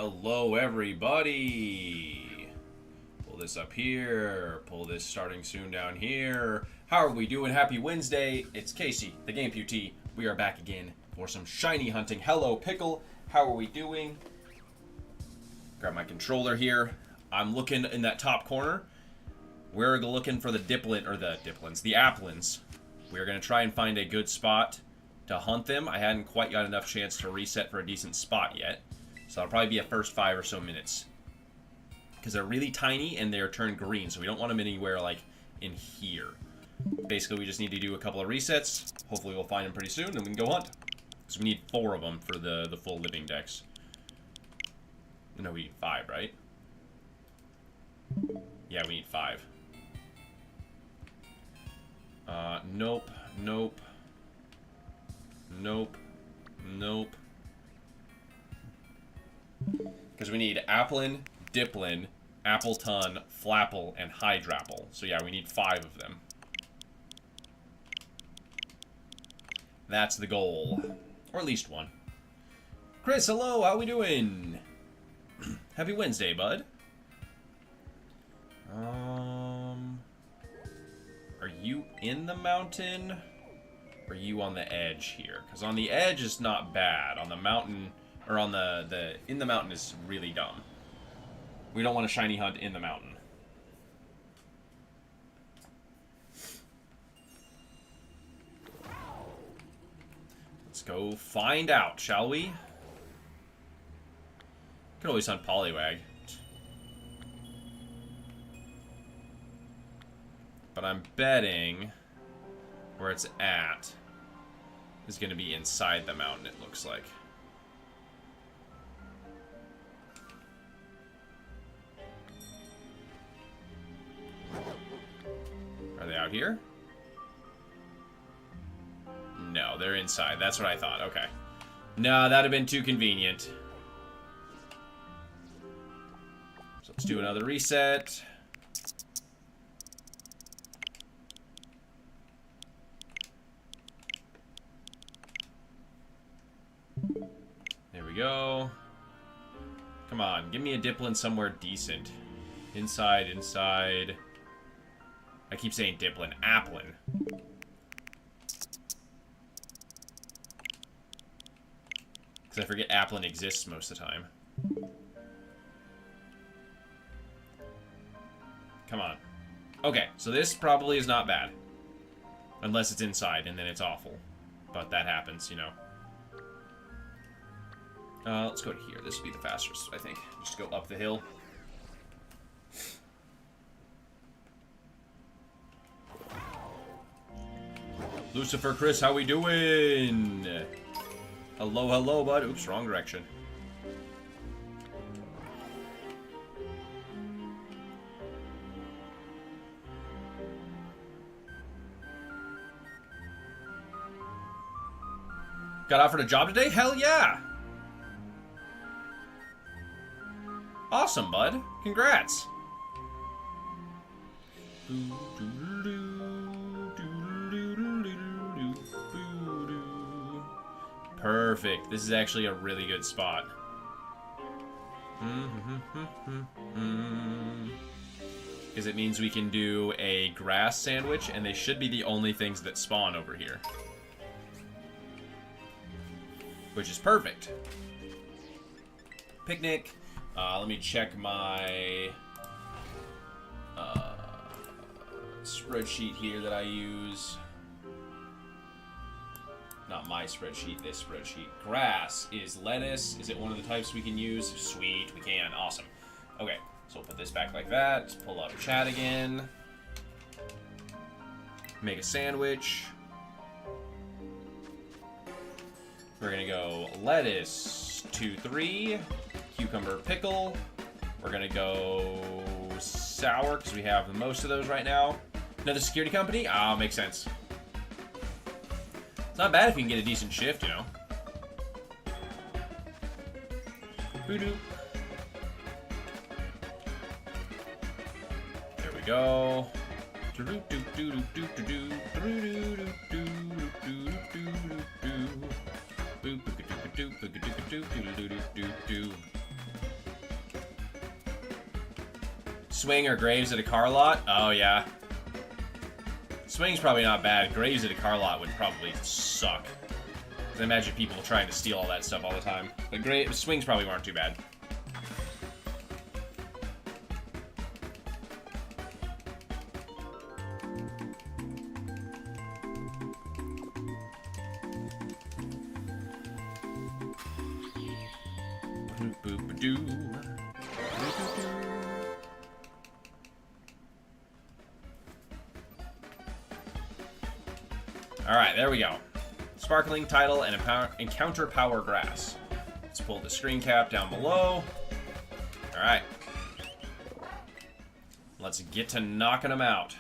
Hello, everybody. Pull this up here. Pull this starting soon down here. How are we doing? Happy Wednesday. It's Casey, the Game QT. We are back again for some shiny hunting. Hello, Pickle. How are we doing? Grab my controller here. I'm looking in that top corner. We're looking for the the applins. We're going to try and find a good spot to hunt them. I hadn't quite got enough chance to reset for a decent spot yet. So it'll probably be a first 5 or so minutes. Because they're really tiny and they're turned green, so we don't want them anywhere like in here. Basically, we just need to do a couple of resets. Hopefully we'll find them pretty soon and we can go hunt. Because we need 4 of them for the full living dex. No, we need 5, right? Yeah, we need 5. Nope, nope. Nope, nope. Because we need Applin, Diplin, Appleton, Flapple, and Hydrapple. So yeah, we need 5 of them. That's the goal. Or at least 1. Chris, hello, how we doing? Happy Wednesday, bud. Are you in the mountain? Or are you on the edge here? Because on the edge is not bad. On the mountain... Or on in the mountain is really dumb. We don't want a shiny hunt in the mountain. Let's go find out, shall we? Could always hunt Poliwag. But I'm betting where it's at is going to be inside the mountain, it looks like. Are they out here? No, they're inside. That's what I thought. Okay. No, that'd have been too convenient. So let's do another reset. There we go. Come on, give me a Diplin somewhere decent. Inside, inside. I keep saying Diplin. Applin. Because I forget Applin exists most of the time. Come on. Okay, so this probably is not bad. Unless it's inside, and then it's awful. But that happens, you know. Let's go to here. This will be the fastest, I think. Just go up the hill. Lucifer, Chris, how we doing? Hello, hello, bud. Oops, wrong direction. Got offered a job today? Hell yeah! Awesome, bud. Congrats. Perfect. This is actually a really good spot. Because it means we can do a grass sandwich, and they should be the only things that spawn over here. Which is perfect. Picnic. Let me check my spreadsheet here that I use. Not my spreadsheet, this spreadsheet. Grass is lettuce. Is it one of the types we can use? Sweet, we can. Awesome. Okay, so we'll put this back like that. Pull up chat again. Make a sandwich. We're gonna go lettuce, 2, 3. Cucumber pickle. We're gonna go sour because we have most of those right now. Another security company? Ah, makes sense. It's not bad if you can get a decent shift, you know. Voodoo. There we go. Swing or Graves at a car lot? Oh, yeah. Swing's probably not bad. Graves at a car lot would probably suck. I imagine people trying to steal all that stuff all the time. But swings probably weren't too bad. Alright, there we go. Sparkling title and encounter power grass. Let's pull the screen cap down below. Alright. Let's get to knocking them out.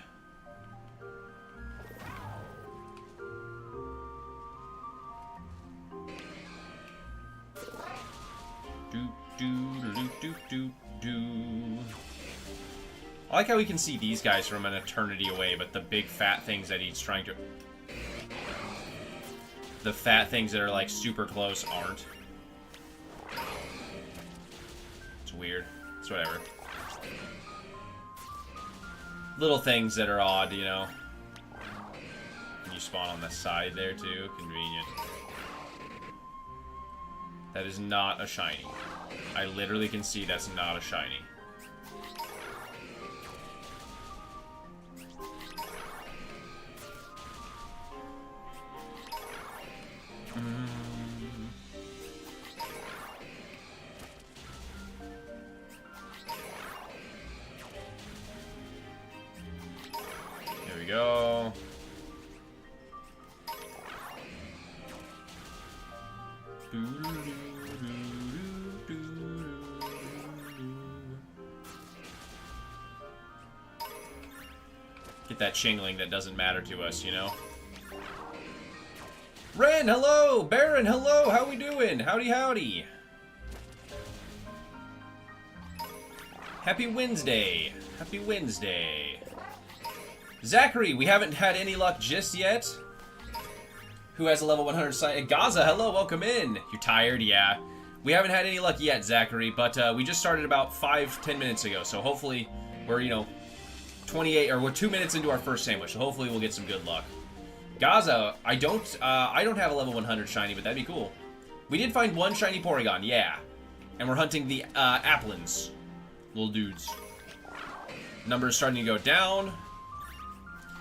I like how we can see these guys from an eternity away, but the big fat things that he's trying to... The fat things that are, like, super close aren't. It's weird. It's whatever. Little things that are odd, you know. Can you spawn on the side there, too? Convenient. That is not a shiny. I literally can see that's not a shiny. There we go. Get that shingling that doesn't matter to us, you know? Ren, hello! Baron, hello! How we doing? Howdy, howdy! Happy Wednesday! Happy Wednesday! Zachary, we haven't had any luck just yet. Who has a level 100 sign? Gaza, hello, welcome in. You're tired? Yeah. We haven't had any luck yet, Zachary, but we just started about 5-10 minutes ago, so hopefully we're, you know, 28, or we're 2 minutes into our first sandwich, so hopefully we'll get some good luck. Gaza, I don't have a level 100 shiny, but that'd be cool. We did find one shiny Porygon, yeah. And we're hunting the Applins. Little dudes. Numbers starting to go down.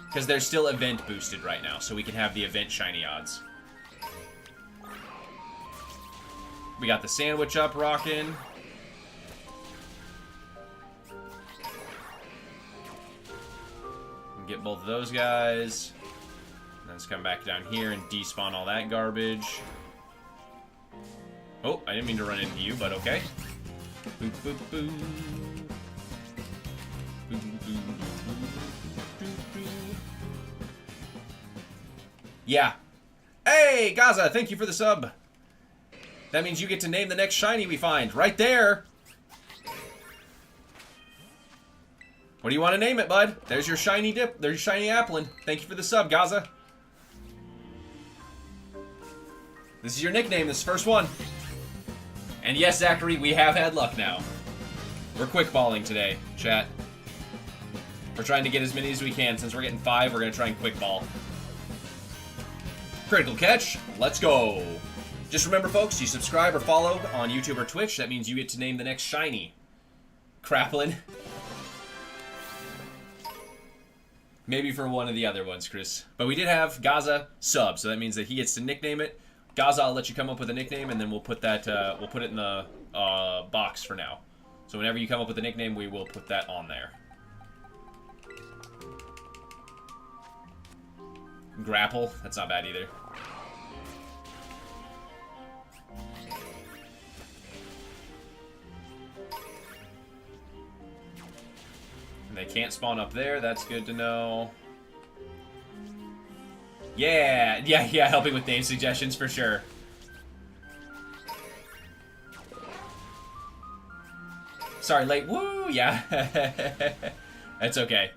Because they're still event boosted right now, so we can have the event shiny odds. We got the sandwich up rocking. Get both of those guys. Let's come back down here and despawn all that garbage. Oh, I didn't mean to run into you, but okay. Boop, boop, boop. Boop, boop, boop, boop, boop. Yeah. Hey, Gaza, thank you for the sub. That means you get to name the next shiny we find. Right there. What do you want to name it, bud? There's your shiny dip. There's your shiny Applin. Thank you for the sub, Gaza. This is your nickname, this first one. And yes, Zachary, we have had luck now. We're quickballing today, chat. We're trying to get as many as we can. Since we're getting 5, we're going to try and quickball. Critical catch. Let's go. Just remember, folks, you subscribe or follow on YouTube or Twitch. That means you get to name the next shiny. Craplin. Maybe for one of the other ones, Chris. But we did have Gaza sub, so that means that he gets to nickname it. Gaza, I'll let you come up with a nickname, and then we'll put that. We'll put it in the box for now. So whenever you come up with a nickname, we will put that on there. Grapple. That's not bad either. They can't spawn up there. That's good to know. Yeah, helping with name suggestions for sure. Sorry, late. Woo, yeah. That's okay.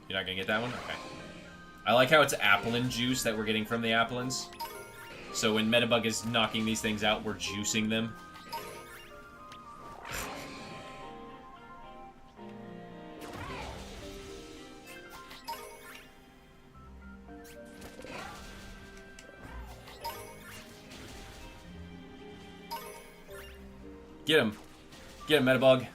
You're not gonna get that one? Okay. I like how it's Applin juice that we're getting from the Applins. So when Metabug is knocking these things out, we're juicing them. Get him. Get him, Metabug.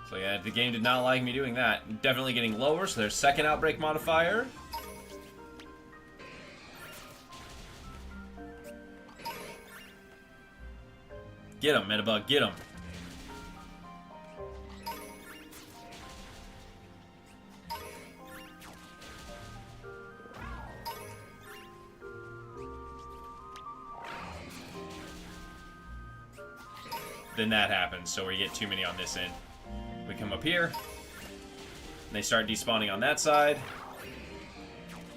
So yeah, the game did not like me doing that. Definitely getting lower, so there's second outbreak modifier. Get him, Metabug, get him. Then that happens, so we get too many on this end. We come up here, and they start despawning on that side.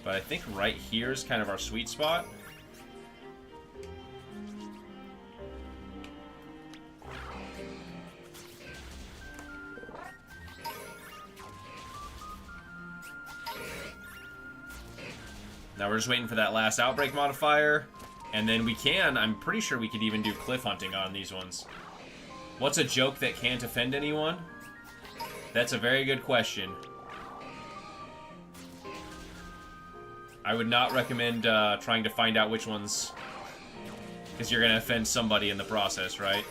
But I think right here is kind of our sweet spot. Now we're just waiting for that last outbreak modifier. And then we can, I'm pretty sure we could even do cliff hunting on these ones. What's a joke that can't offend anyone? That's a very good question. I would not recommend trying to find out which ones, because you're going to offend somebody in the process, right?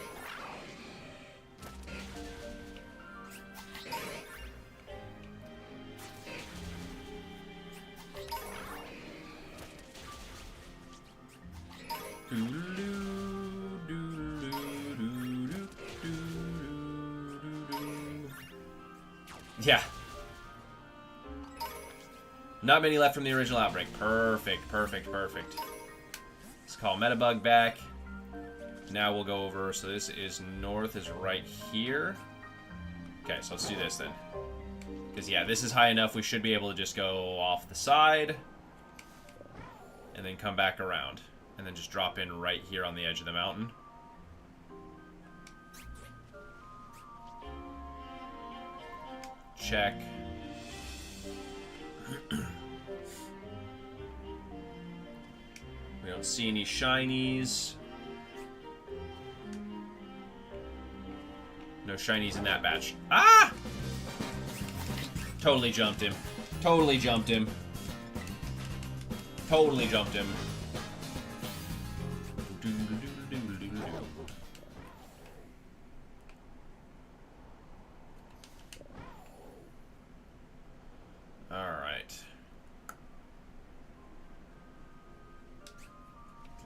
Yeah. Not many left from the original outbreak. Perfect, perfect, perfect. Let's call Metabug back. Now we'll go over, so this is north is right here. Okay, so let's do this then. Because yeah, this is high enough, we should be able to just go off the side. And then come back around. And then just drop in right here on the edge of the mountain. Check. We don't see any shinies. No shinies in that batch. Ah! Totally jumped him. Totally jumped him. Totally jumped him. Alright.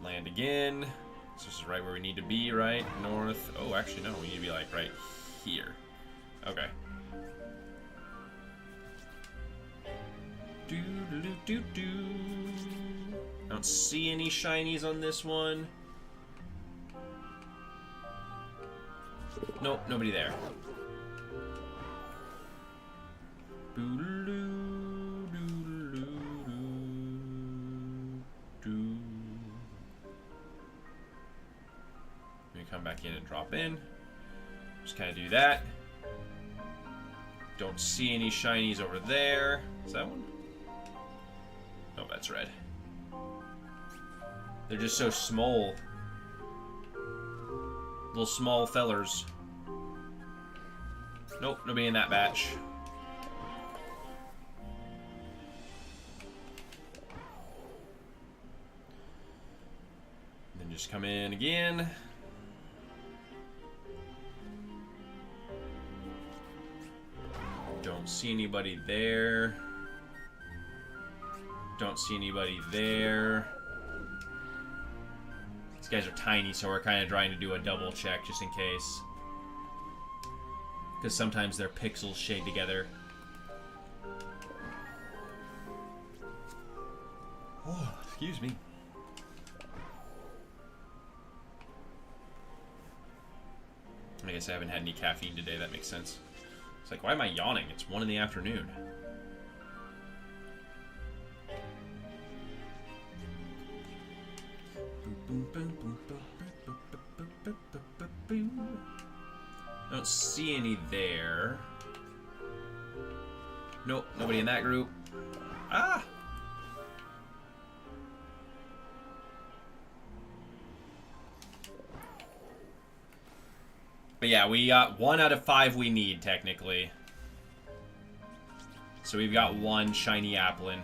Land again. So this is right where we need to be, right? North. Oh, actually, no. We need to be, like, right here. Okay. Do-do-do-do-do. I don't see any shinies on this one. Nope, nobody there. Let me come back in and drop in. Just kind of do that. Don't see any shinies over there. Is that one? No, that's red. They're just so small. Little small fellers. Nope, nobody in that batch. And then just come in again. Don't see anybody there. Don't see anybody there. These guys are tiny, so we're kind of trying to do a double check just in case. Because sometimes their pixels shade together. Oh, excuse me. I guess I haven't had any caffeine today, that makes sense. It's like, why am I yawning? It's 1 in the afternoon. I don't see any there. Nope, nobody in that group. Ah! But yeah, we got 1 out of 5 we need, technically. So So we've got one shiny Applin.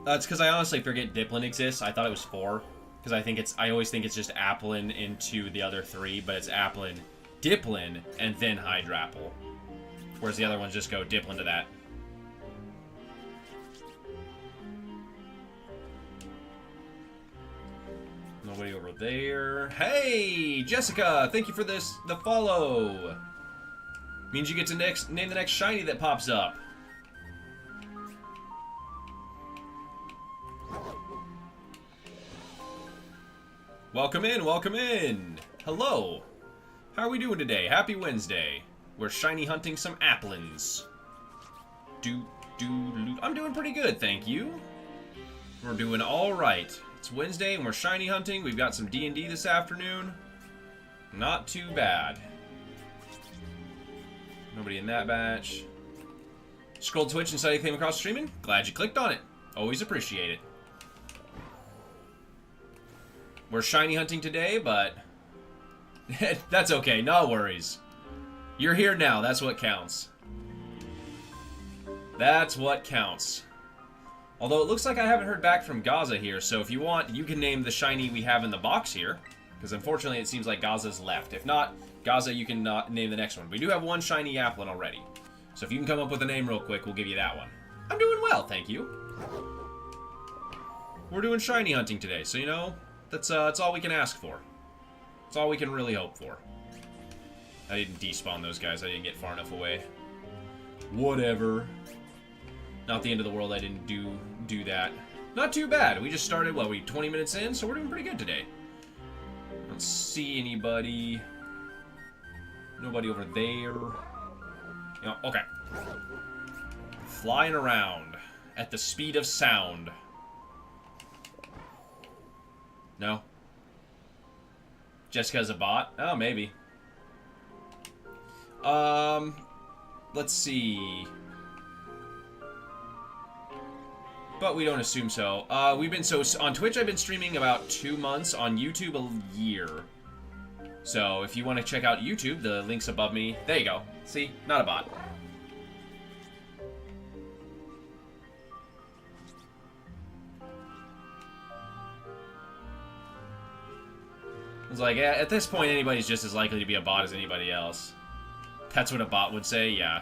It's because I honestly forget Dipplin exists. I thought it was 4. Because I always think it's just Applin into the other 3, but it's Applin, Dipplin, and then Hydrapple. Whereas the other ones just go Dipplin to that. Nobody over there. Hey, Jessica! Thank you for the follow. Means you get to name the next shiny that pops up. Welcome in, welcome in. Hello. How are we doing today? Happy Wednesday. We're shiny hunting some Applins. I'm doing pretty good, thank you. We're doing all right. It's Wednesday and we're shiny hunting. We've got some D&D this afternoon. Not too bad. Nobody in that batch. Scrolled Twitch and saw you came across streaming. Glad you clicked on it. Always appreciate it. We're shiny hunting today, but that's okay. No worries. You're here now. That's what counts. That's what counts. Although it looks like I haven't heard back from Gaza here, so if you want, you can name the shiny we have in the box here. Because unfortunately, it seems like Gaza's left. If not, Gaza, you can name the next one. We do have one shiny Applin already. So if you can come up with a name real quick, we'll give you that one. I'm doing well, thank you. We're doing shiny hunting today, so you know, that's all we can ask for. That's all we can really hope for. I didn't despawn those guys. I didn't get far enough away. Whatever. Not the end of the world. I didn't do that. Not too bad. We just started, what, 20 minutes in? So we're doing pretty good today. Don't see anybody. Nobody over there. Okay. Flying around at the speed of sound. No? Jessica's a bot? Oh, maybe. Let's see. But we don't assume so. On Twitch I've been streaming about 2 months, on YouTube a year. So if you want to check out YouTube, the link's above me. There you go. See? Not a bot. It's like, at this point, anybody's just as likely to be a bot as anybody else. That's what a bot would say, yeah.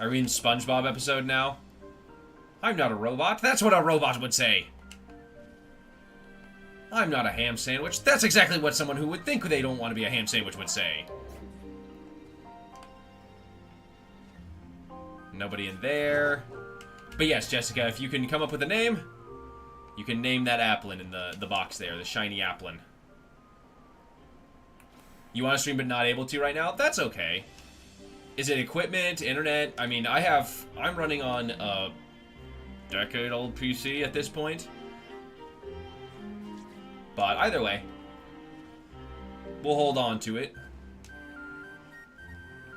Are we in SpongeBob episode now? I'm not a robot. That's what a robot would say. I'm not a ham sandwich. That's exactly what someone who would think they don't want to be a ham sandwich would say. Nobody in there. But yes, Jessica, if you can come up with a name, you can name that Applin in the box there, the shiny Applin. You want to stream but not able to right now? That's okay. Is it equipment, internet? I mean, I'm running on a decade-old PC at this point. But either way, we'll hold on to it.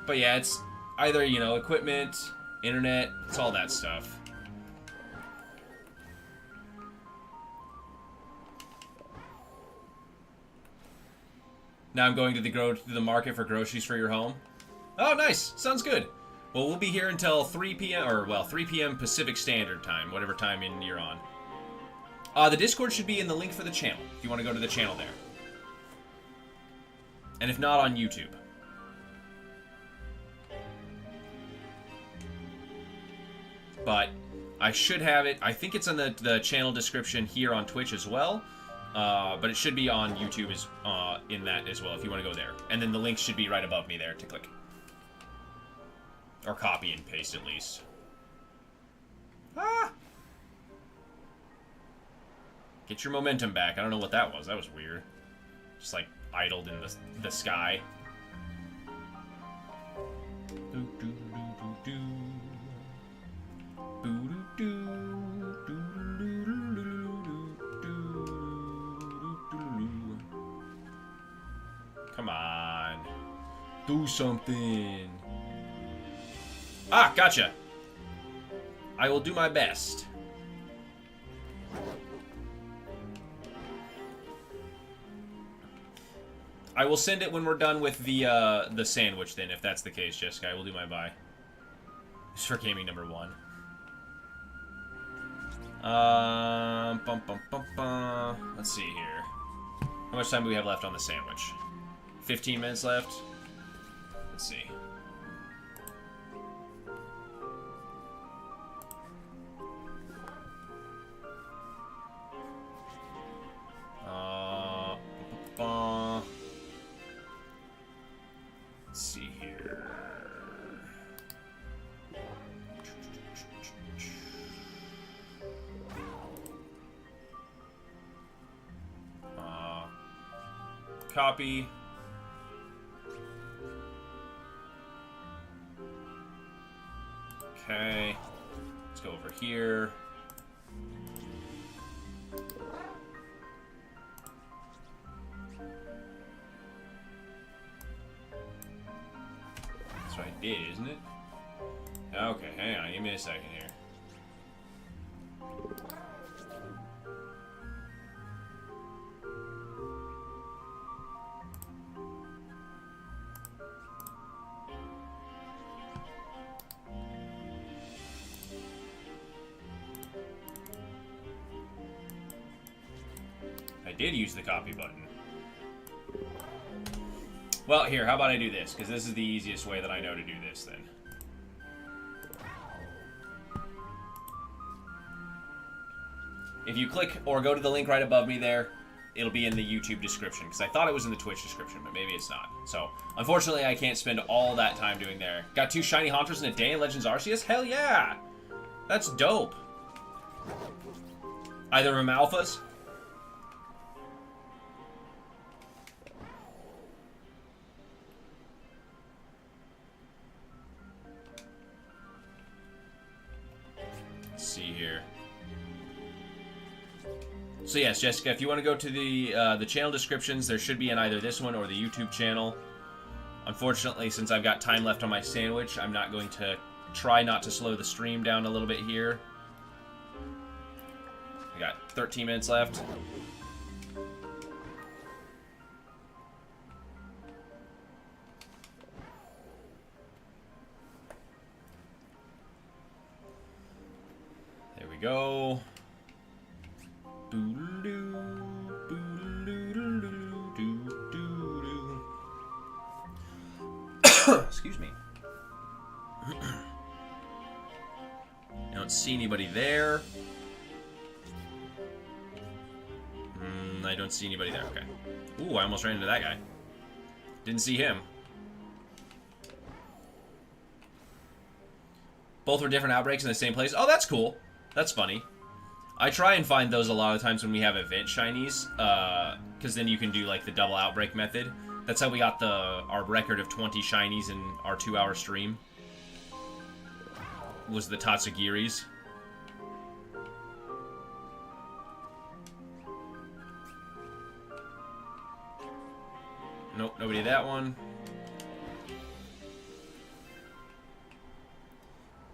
But yeah, it's either, you know, equipment, internet, it's all that stuff. Now I'm going to the market for groceries for your home. Oh, nice. Sounds good. Well, we'll be here until 3 p.m. or, well, 3 p.m. Pacific Standard Time, whatever time you're on. The Discord should be in the link for the channel, if you want to go to the channel there. And if not, on YouTube. But I should have it. I think it's in the channel description here on Twitch as well. But it should be on YouTube in that as well, if you want to go there. And then the link should be right above me there to click. Or copy and paste, at least. Ah! Get your momentum back. I don't know what that was. That was weird. Just, like, idled in the sky. Come on. Do something. Ah, gotcha. I will do my best. I will send it when we're done with the sandwich then, if that's the case, Jessica. I will do my buy. It's for gaming number 1. Let's see here. How much time do we have left on the sandwich? 15 minutes left? Let's see. Let's see here. Copy. Okay. Let's go over here. That's what I did, isn't it? Okay, hang on. Give me a second here. I did use the copy button. Well, here, how about I do this? Because this is the easiest way that I know to do this, then. If you click or go to the link right above me there, it'll be in the YouTube description. Because I thought it was in the Twitch description, but maybe it's not. So, unfortunately, I can't spend all that time doing there. Got 2 shiny Haunters in a day in Legends Arceus? Hell yeah! That's dope. Either Amalphas. Let's see here. So yes, Jessica, if you want to go to the channel descriptions, there should be in either this one or the YouTube channel. Unfortunately, since I've got time left on my sandwich, I'm not going to try not to slow the stream down a little bit here. I got 13 minutes left. There we go. Excuse me. I don't see anybody there. I don't see anybody there. Okay. Ooh, I almost ran into that guy. Didn't see him. Both were different outbreaks in the same place. Oh, that's cool. That's funny. I try and find those a lot of times when we have event shinies, because then you can do like the double outbreak method. That's how we got our record of 20 shinies in our 2-hour stream. Was the Tatsugiris. Nope, nobody that one.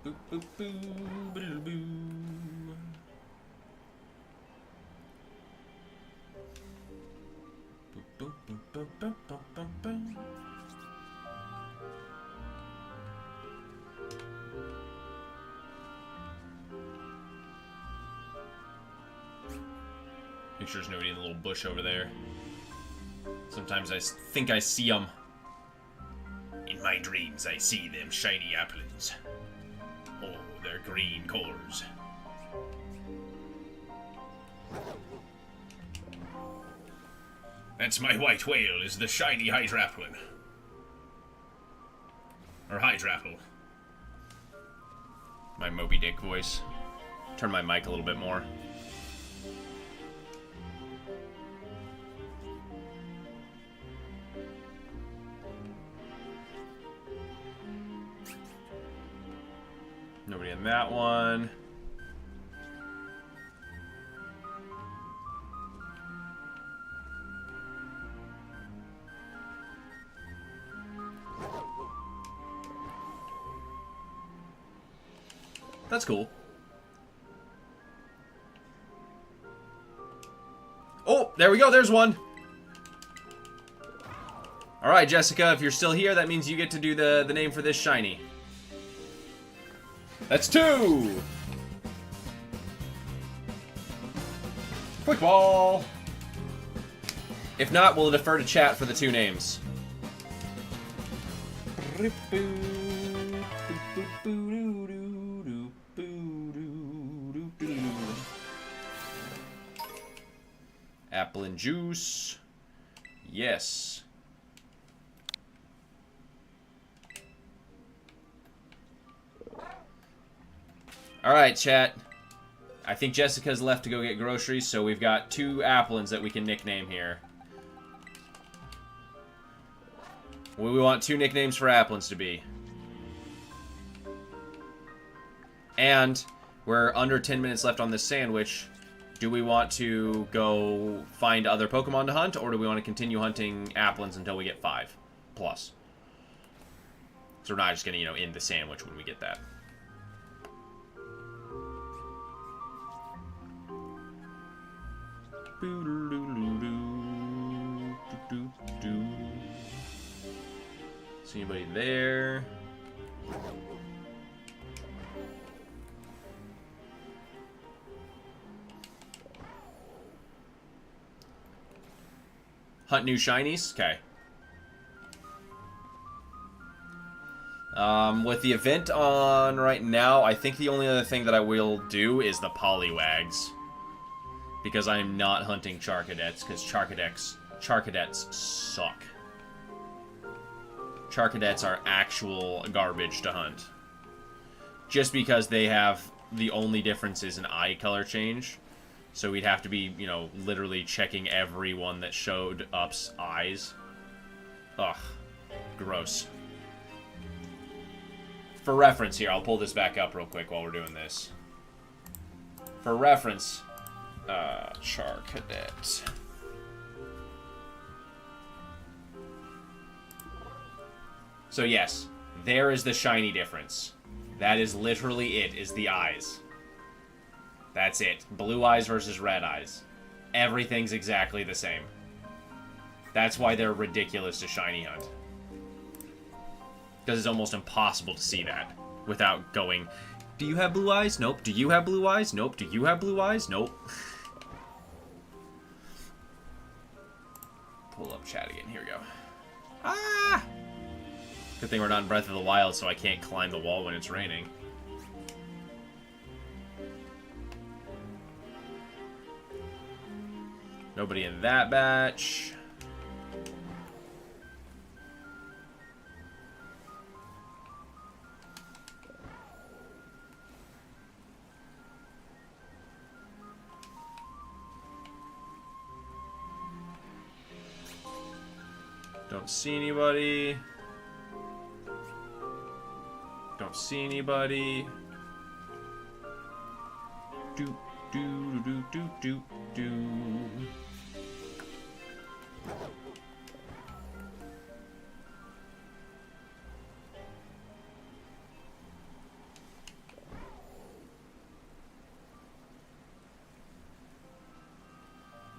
Boop, boop, boo, boo, boo. Boop, boop, boop, boop, boop, boop, boop. Make sure there's nobody in the little bush over there. Sometimes I think I see them. In my dreams, I see them shiny applins. Oh, their green cores. That's my white whale, is the shiny Hydraplin. Or Hydrapple. My Moby Dick voice. Turn my mic a little bit more. Nobody in that one. That's cool. Oh, there we go. There's one. Alright, Jessica, if you're still here, that means you get to do the name for this shiny. That's 2! Quick ball! If not, we'll defer to chat for the 2 names. Apple and juice. Yes. Alright, chat. I think Jessica's left to go get groceries, so we've got 2 Applins that we can nickname here. What do we want 2 nicknames for Applins to be? And we're under 10 minutes left on this sandwich. Do we want to go find other Pokemon to hunt, or do we want to continue hunting Applins until we get 5 plus? So we're not just going to, you know, end the sandwich when we get that. See anybody there? Hunt new shinies? Okay. With the event on right now, I think the only other thing that I will do is the Poliwags. Because I am not hunting Charcadets, because Charcadets suck. Charcadets are actual garbage to hunt. Just because they have the only differences in eye color change. So we'd have to be, you know, literally checking every one that showed up's eyes. Ugh. Gross. For reference here, I'll pull this back up real quick while we're doing this. For reference, Charcadet. So yes, there is the shiny difference. That is literally it, is the eyes. That's it. Blue eyes versus red eyes. Everything's exactly the same. That's why they're ridiculous to shiny hunt. Because it's almost impossible to see that without going, do you have blue eyes? Nope. Do you have blue eyes? Nope. Do you have blue eyes? Nope. Pull up chat again. Here we go. Ah! Good thing we're not in Breath of the Wild, so I can't climb the wall when it's raining. Nobody in that batch. Don't see anybody. Don't see anybody. Do do do do do do.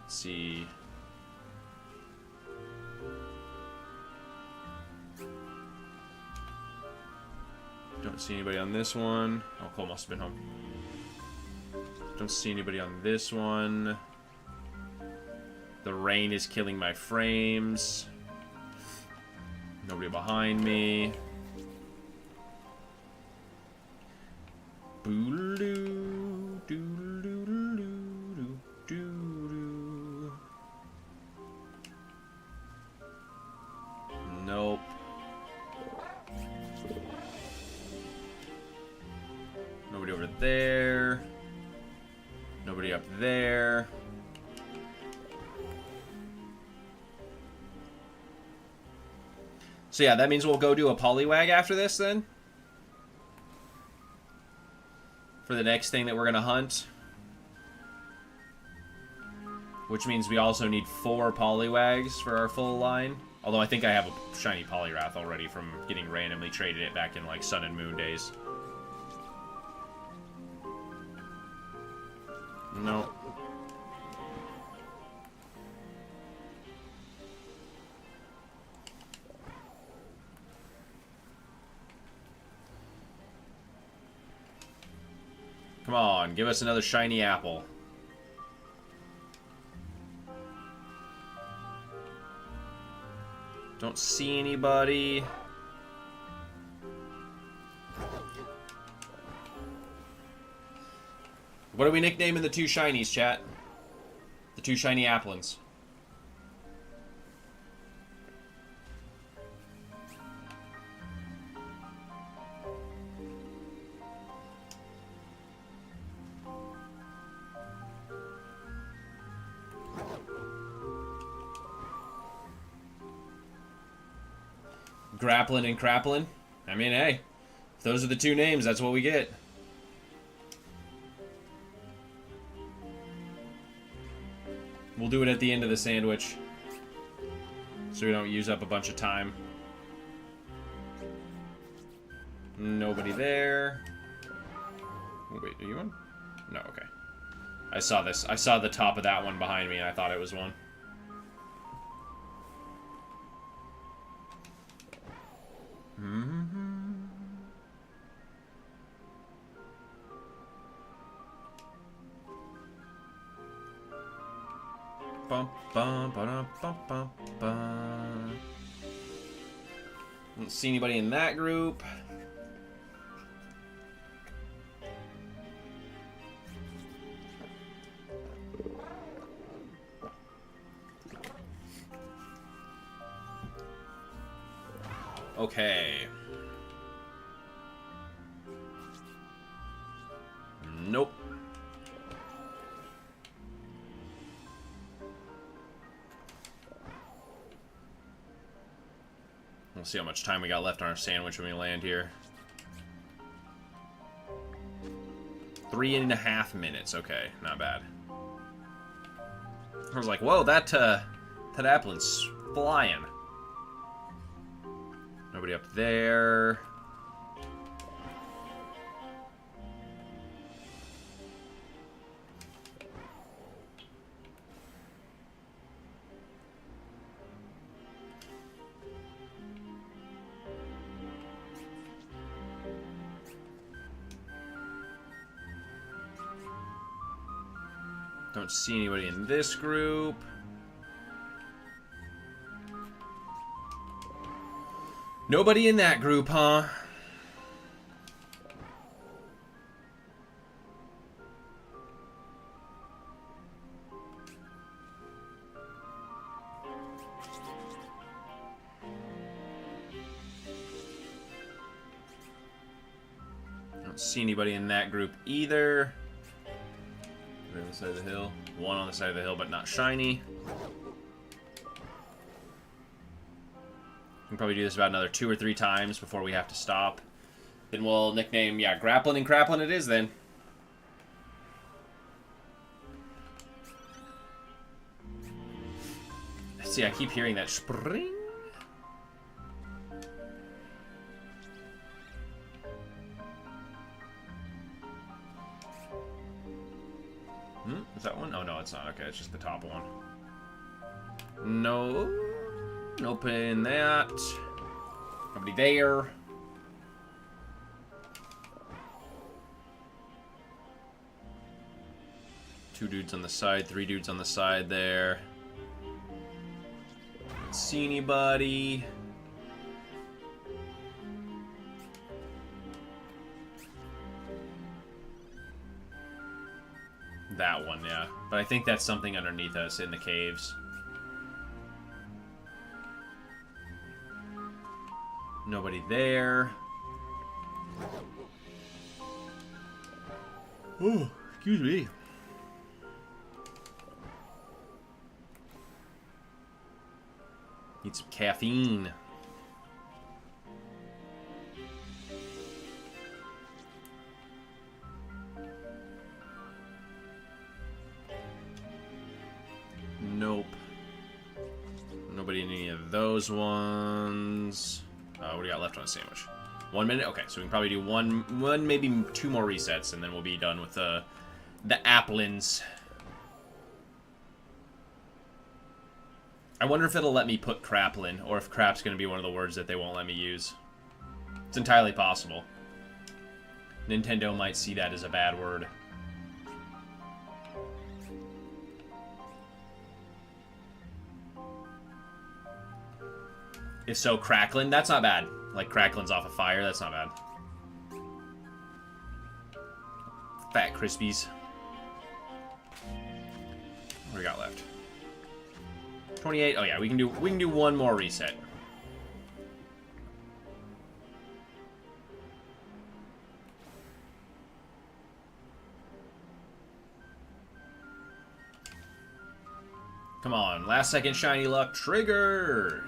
Let's see. Don't see anybody on this one. Oh, Cole must have been home. Don't see anybody on this one. The rain is killing my frames. Nobody behind me. Boo-doo, doo-doo-doo-doo, doo-doo. Nope. Nobody over there. Nobody up there. So yeah, that means we'll go do a Poliwag after this then. For the next thing that we're gonna hunt. Which means we also need 4 Poliwags for our full line. Although I think I have a shiny Poliwrath already from getting randomly traded it back in like Sun and Moon days. No. Come on, give us another shiny apple. Don't see anybody. What are we nicknaming the two shinies, chat? The two shiny applins. Grapplin and Crapplin. I mean, hey, if those are the two names, that's what we get. We'll do it at the end of the sandwich, so we don't use up a bunch of time. Nobody there. Oh, wait, are you on? No, okay. I saw this. I saw the top of that one behind me, and I thought it was one. Bum, bum, ba-dum, bum, bum, bum. Don't see anybody in that group. Okay. Nope. We'll see how much time we got left on our sandwich when we land here. 3.5 minutes. Okay, not bad. I was like, whoa, that applin's flying. Nobody up there. Don't see anybody in this group. Nobody in that group, huh? Don't see anybody in that group either. On the side of the hill. One on the side of the hill, but not shiny. We can probably do this about another 2 or 3 times before we have to stop. Then we'll nickname, yeah, Grapplin and Crapplin it is then. See, I keep hearing that spring. Is that one? Oh, no, it's not. Okay, it's just the top one. No. Nope in that. Nobody there. Two dudes on the side, 3 dudes on the side there. Don't see anybody. That one, yeah. But I think that's something underneath us in the caves. Nobody there. Oh, excuse me. Need some caffeine. Nope. Nobody in any of those ones. What do we got left on a sandwich? 1 minute? Okay, so we can probably do one, maybe 2 more resets, and then we'll be done with the applins. I wonder if it'll let me put Crapplin, or if crap's going to be one of the words that they won't let me use. It's entirely possible. Nintendo might see that as a bad word. If so, crackling, that's not bad. Like, crackling's off a fire, that's not bad. Fat Crispies. What do we got left? 28. Oh yeah, we can do one more reset. Come on, last second shiny luck trigger.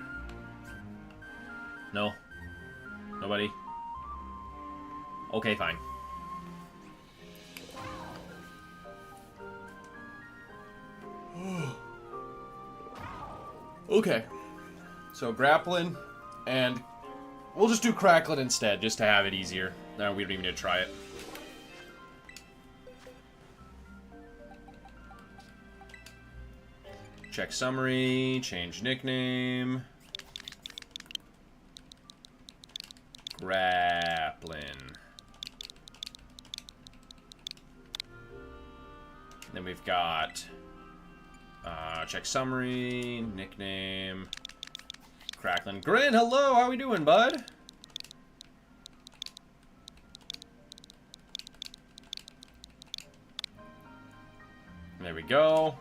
No. Nobody. Okay, fine. Okay. So grappling, and we'll just do crackling instead, just to have it easier. No, we don't even need to try it. Check summary, change nickname. Grappling. Then we've got check summary, nickname, crackling. Grin, hello, how we doing, bud? There we go.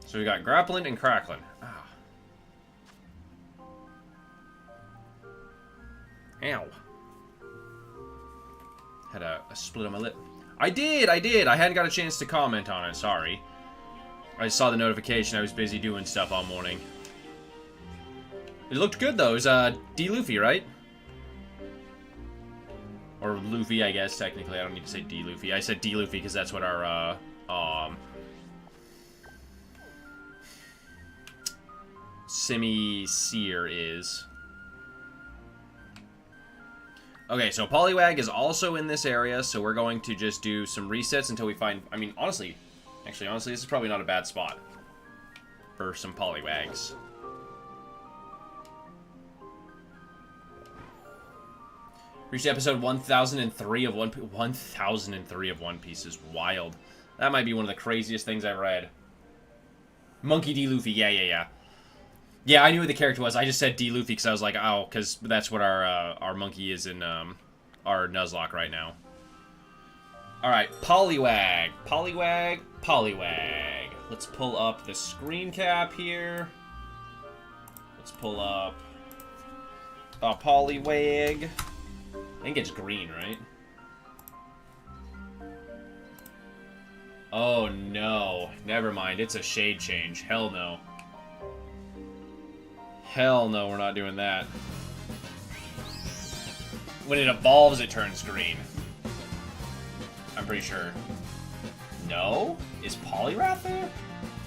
So we got grappling and crackling. Ah. Ow. Had a split on my lip. I did! I hadn't got a chance to comment on it, sorry. I saw the notification, I was busy doing stuff all morning. It looked good, though. It was, D. Luffy, right? Or Luffy, I guess, technically. I don't need to say D. Luffy. I said D. Luffy because that's what our, Simi-Seer is. Okay, so Poliwag is also in this area, so we're going to just do some resets until we find... I mean, honestly, this is probably not a bad spot for some Poliwags. Reached episode 1003 of One Piece. 1003 of One Piece is wild. That might be one of the craziest things I've read. Monkey D. Luffy, yeah. Yeah, I knew who the character was. I just said D. Luffy because I was like, oh, because that's what our monkey is in our Nuzlocke right now. Alright, Poliwag. Poliwag. Let's pull up the screen cap here. Let's pull up Poliwag. I think it's green, right? Oh, no. Never mind. It's a shade change. Hell no. Hell no, we're not doing that. When it evolves, it turns green. I'm pretty sure. No? Is Poliwrath there?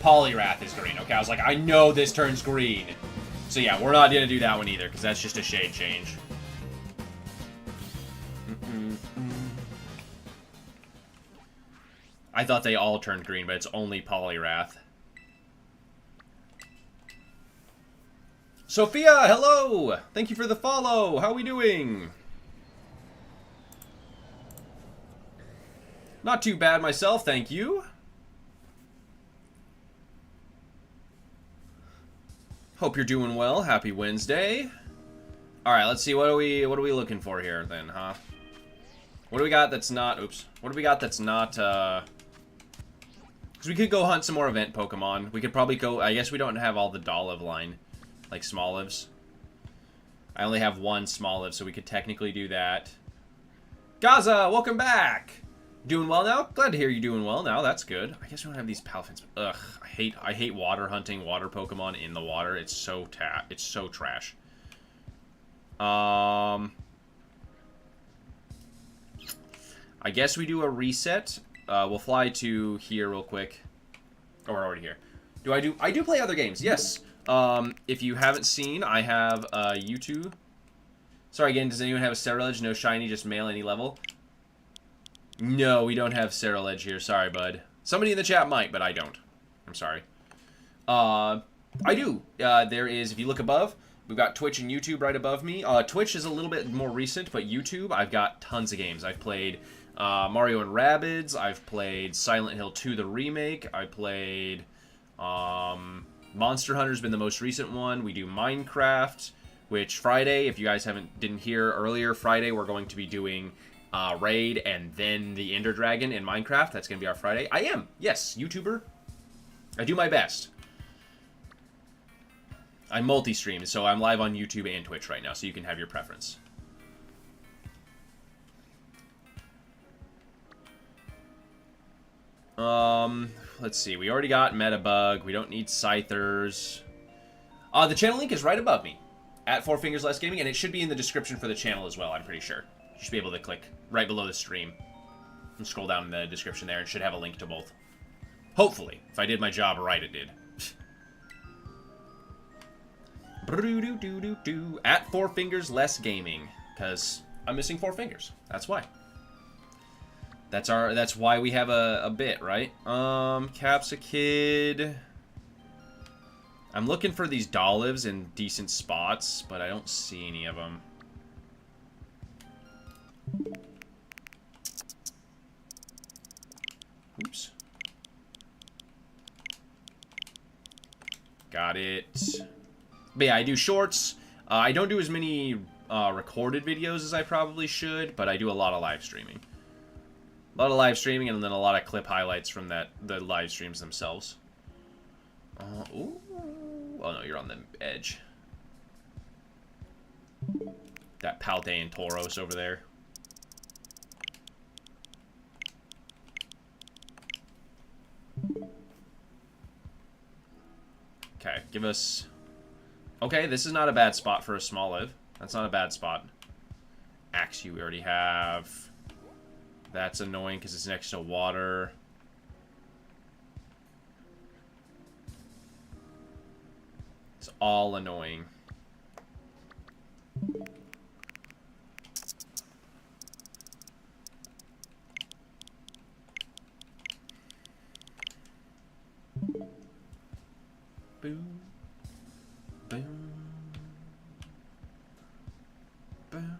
Poliwrath is green. Okay, I was like, I know this turns green. So yeah, we're not gonna do that one either, because that's just a shade change. I thought they all turned green, but it's only Poliwrath. Sophia, hello! Thank you for the follow. How are we doing? Not too bad myself, thank you. Hope you're doing well. Happy Wednesday. All right, let's see. What are we looking for here then, huh? What do we got that's not? Oops. What do we got that's not? Because we could go hunt some more event Pokemon. We could probably go. I guess we don't have all the Dolliv line. Like Smolives. I only have one Smoliv, so we could technically do that. Gaza, welcome back! Doing well now? Glad to hear you doing well now. That's good. I guess we don't have these Palafins. Ugh, I hate water hunting water Pokemon in the water. It's so trash. I guess we do a reset. We'll fly to here real quick. Oh, we're already here. I do play other games, yes. If you haven't seen, I have YouTube. Sorry again, does anyone have a Ceruledge? No shiny, just male any level? No, we don't have Ceruledge here. Sorry, bud. Somebody in the chat might, but I don't. I'm sorry. I do. There is, if you look above, we've got Twitch and YouTube right above me. Twitch is a little bit more recent, but YouTube, I've got tons of games. I've played Mario and Rabbids. I've played Silent Hill 2, the remake. I played Monster Hunter's been the most recent one. We do Minecraft, which Friday, if you guys didn't hear earlier, Friday we're going to be doing Raid and then the Ender Dragon in Minecraft. That's going to be our Friday. I am, yes, YouTuber. I do my best. I multi-stream, so I'm live on YouTube and Twitch right now, so you can have your preference. Let's see. We already got Metabug. We don't need Scythers. The channel link is right above me, at 4 Fingers Less Gaming, and it should be in the description for the channel as well, I'm pretty sure. You should be able to click right below the stream and scroll down in the description there. It should have a link to both. Hopefully. If I did my job right, it did. At 4 Fingers Less Gaming, because I'm missing 4 fingers. That's why. That's why we have a bit, right? Capsa Kid. I'm looking for these Dollives in decent spots, but I don't see any of them. Oops. Got it. But yeah, I do shorts. I don't do as many recorded videos as I probably should, but I do a lot of live streaming. A lot of live streaming and then a lot of clip highlights from the live streams themselves. Ooh. Oh no, you're on the edge. That Paldean Tauros over there. Okay, give us... Okay, this is not a bad spot for a small live. That's not a bad spot. Axe you we already have. That's annoying because it's next to water. It's all annoying. Boom. Boom. Boom.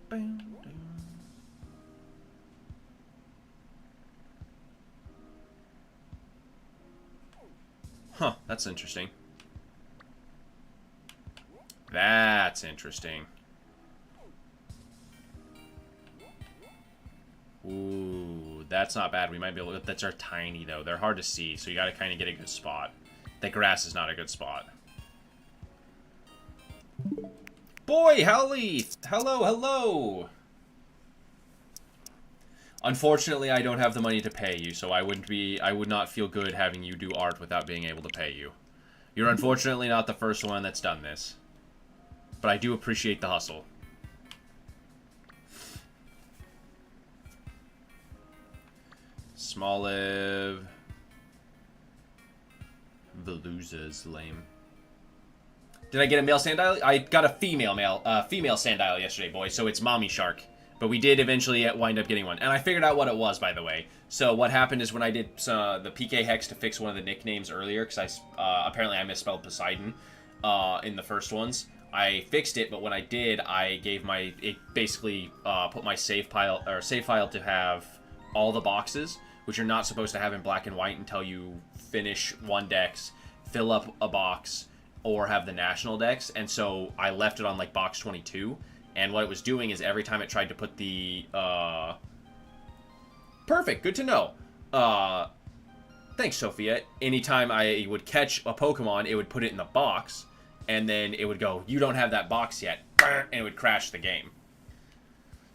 Boom. Huh, that's interesting. That's interesting. Ooh, that's not bad. We might be able to... That's our tiny, though. They're hard to see, so you gotta kind of get a good spot. The grass is not a good spot. Boy, Holly! Hello, hello! Unfortunately, I don't have the money to pay you, so I would not feel good having you do art without being able to pay you. You're unfortunately not the first one that's done this. But I do appreciate the hustle. Smoliv. Veluza's lame. Did I get a male Sandile? I got a female Sandile yesterday, boys, so it's Mommy Shark. But we did eventually wind up getting one. And I figured out what it was, by the way. So what happened is when I did the PK Hex to fix one of the nicknames earlier, because apparently I misspelled Poseidon in the first ones. I fixed it, but when I did, I gave it basically put my save file to have all the boxes, which you're not supposed to have in black and white until you finish one dex, fill up a box, or have the national dex. And so I left it on like box 22. And what it was doing is every time it tried to put the... Perfect, good to know. Thanks, Sophia. Anytime I would catch a Pokemon, it would put it in the box. And then it would go, you don't have that box yet. And it would crash the game.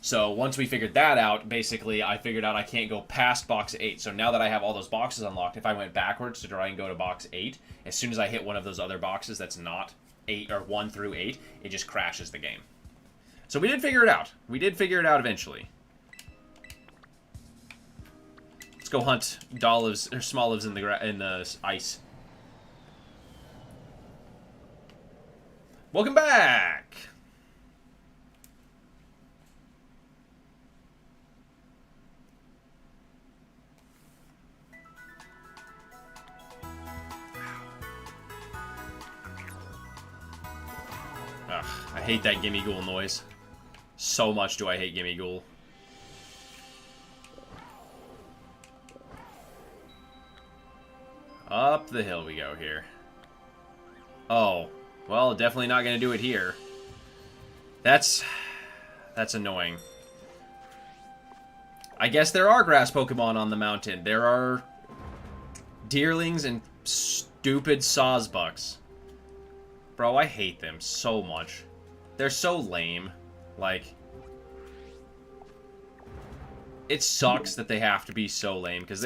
So once we figured that out, basically I figured out I can't go past box 8. So now that I have all those boxes unlocked, if I went backwards to try and go to box 8, as soon as I hit one of those other boxes that's not 8 or 1 through 8, it just crashes the game. So we did figure it out. We did figure it out eventually. Let's go hunt Dollives or Smolives in the ice. Welcome back. Ugh, I hate that Gimme Ghoul noise. So much do I hate Gimme Ghoul. Up the hill we go here. Oh, well, definitely not going to do it here. That's annoying. I guess there are grass Pokemon on the mountain. There are Deerlings and stupid Sawsbucks. Bro, I hate them so much. They're so lame. Like, it sucks that they have to be so lame because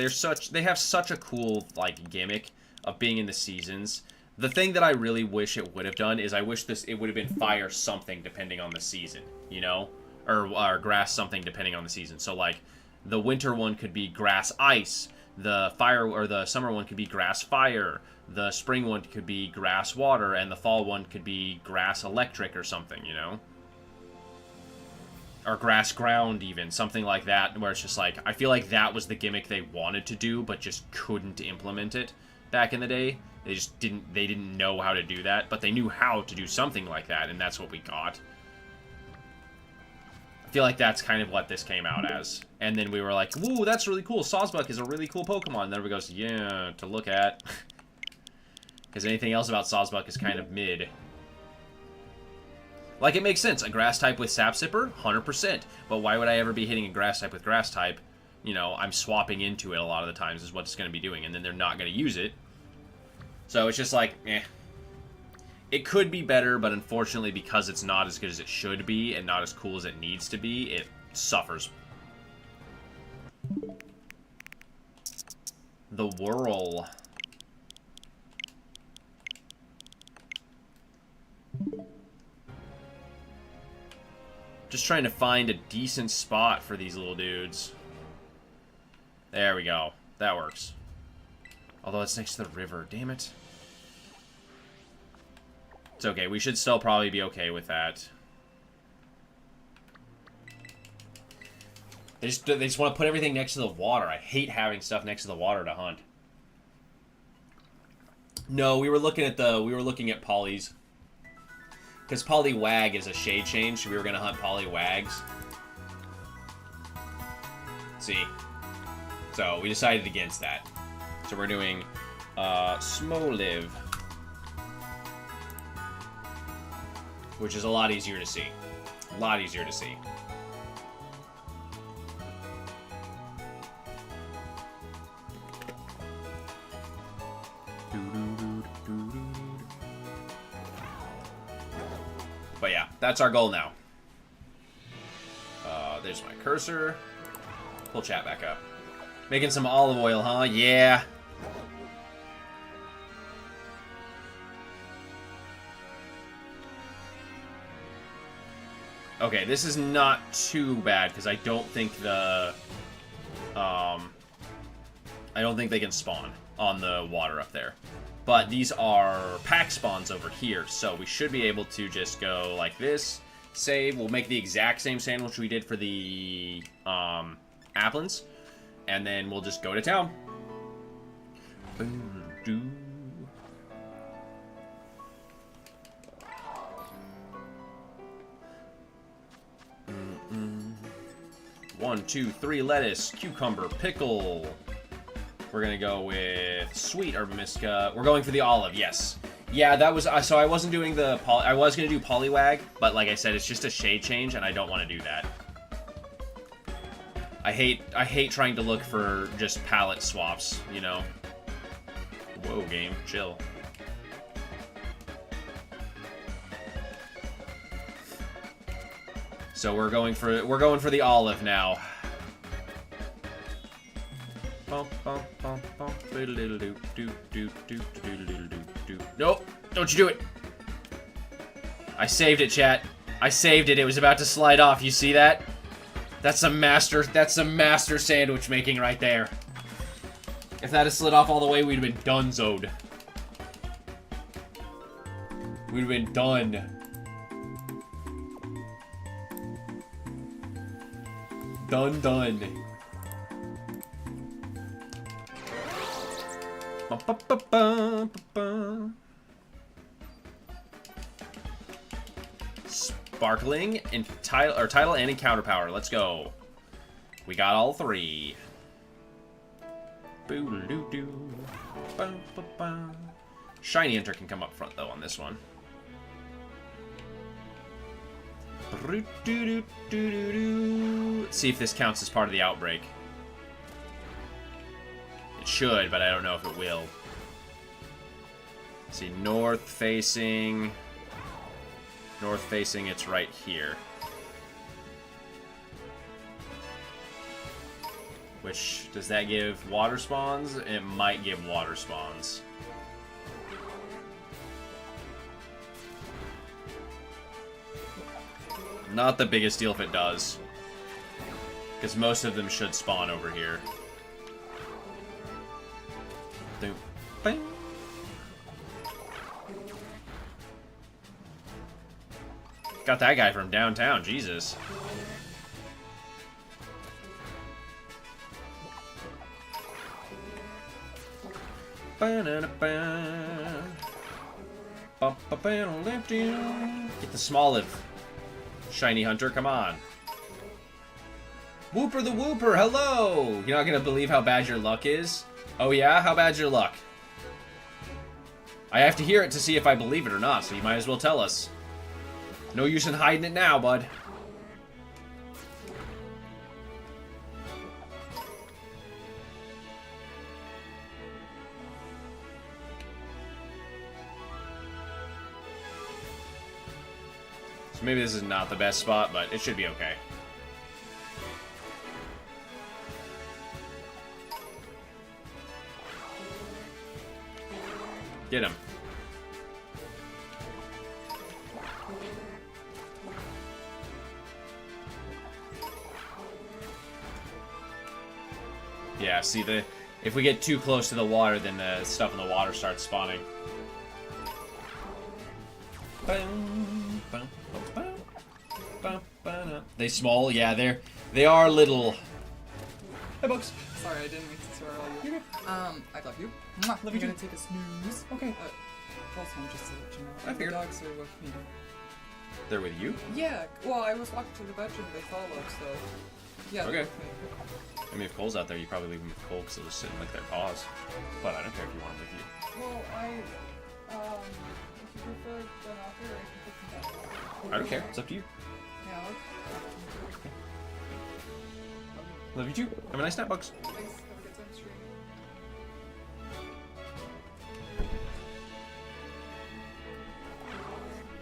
they have such a cool like gimmick of being in the seasons. The thing that I really wish it would have done is I wish it would have been fire something depending on the season, you know? Or grass something depending on the season. So like the winter one could be grass ice, the fire or the summer one could be grass fire, the spring one could be grass water, and the fall one could be grass electric or something, you know? Or grass ground even, something like that, where it's just like, I feel like that was the gimmick they wanted to do, but just couldn't implement it back in the day. They didn't know how to do that, but they knew how to do something like that, and that's what we got. I feel like that's kind of what this came out as. And then we were like, woo, that's really cool, Sawsbuck is a really cool Pokemon. And then everybody goes, yeah, to look at. Because anything else about Sawsbuck is kind of mid. Like, it makes sense. A grass type with Sap Sipper, 100%. But why would I ever be hitting a grass type with grass type? You know, I'm swapping into it a lot of the times is what it's going to be doing. And then they're not going to use it. So it's just like, eh. It could be better, but unfortunately, because it's not as good as it should be and not as cool as it needs to be, it suffers. The Whirl. Just trying to find a decent spot for these little dudes. There we go. That works. Although it's next to the river. Damn it. It's okay. We should still probably be okay with that. They just want to put everything next to the water. I hate having stuff next to the water to hunt. No, we were looking at Polly's. Because Poliwag is a shade change, so we were going to hunt Poliwags. See? So, we decided against that. So we're doing Smoliv. Which is a lot easier to see. A lot easier to see. But yeah, that's our goal now. There's my cursor. Pull chat back up. Making some olive oil, huh? Yeah. Okay, this is not too bad because I don't think the I don't think they can spawn on the water up there. But these are pack spawns over here, so we should be able to just go like this, save. We'll make the exact same sandwich we did for the Applins, and then we'll just go to town. Boom, 1, 2, 3 lettuce, cucumber, pickle. We're gonna go with sweet Urban-Miska. We're going for the olive, yes. Yeah, that was so I wasn't doing the I was gonna do Poliwag, but like I said, it's just a shade change, and I don't want to do that. I hate trying to look for just palette swaps, you know. Whoa, game, chill. So we're going for the olive now. Nope, don't you do it. I saved it, chat. I saved it. It was about to slide off. You see that? That's some master sandwich making right there. If that had slid off all the way, we'd have been donezoed. We'd have been done. Done. Sparkling and title and encounter power. Let's go. We got all three. Boo-doo-doo. Ba-ba-ba. Shiny Hunter can come up front, though, on this one. Let's see if this counts as part of the outbreak. It should, but I don't know if it will. Let's see, north facing. North facing, it's right here. Which, does that give water spawns? It might give water spawns. Not the biggest deal if it does. Because most of them should spawn over here. Bing. Got that guy from downtown, Jesus. Get the Smoliv. Shiny Hunter, come on. Whooper the Whooper, hello! You're not gonna believe how bad your luck is? Oh yeah? How bad's your luck? I have to hear it to see if I believe it or not, so you might as well tell us. No use in hiding it now, bud. So maybe this is not the best spot, but it should be okay. Get him. Yeah, see, if we get too close to the water, then the stuff in the water starts spawning. They small, yeah, they are little. Hey, Bugs. Sorry, I didn't mean to swear all you. I love you. Mwah. Love you gonna too. take a snooze. Okay. Also, just to let you know, I the figured. dogs are with me. They're with you? Yeah. Well, I was walking to the bedroom. They followed, so yeah. Okay. They're with me. I mean, if Cole's out there, you probably leave them with Cole because they'll just sit and lick their paws. But I don't care if you want them with you. Well, if you prefer them out there, I can put them down. I don't care. It's up to you. Yeah. Love you too. Have a nice night, Bugs. Thanks. Have a good time streaming.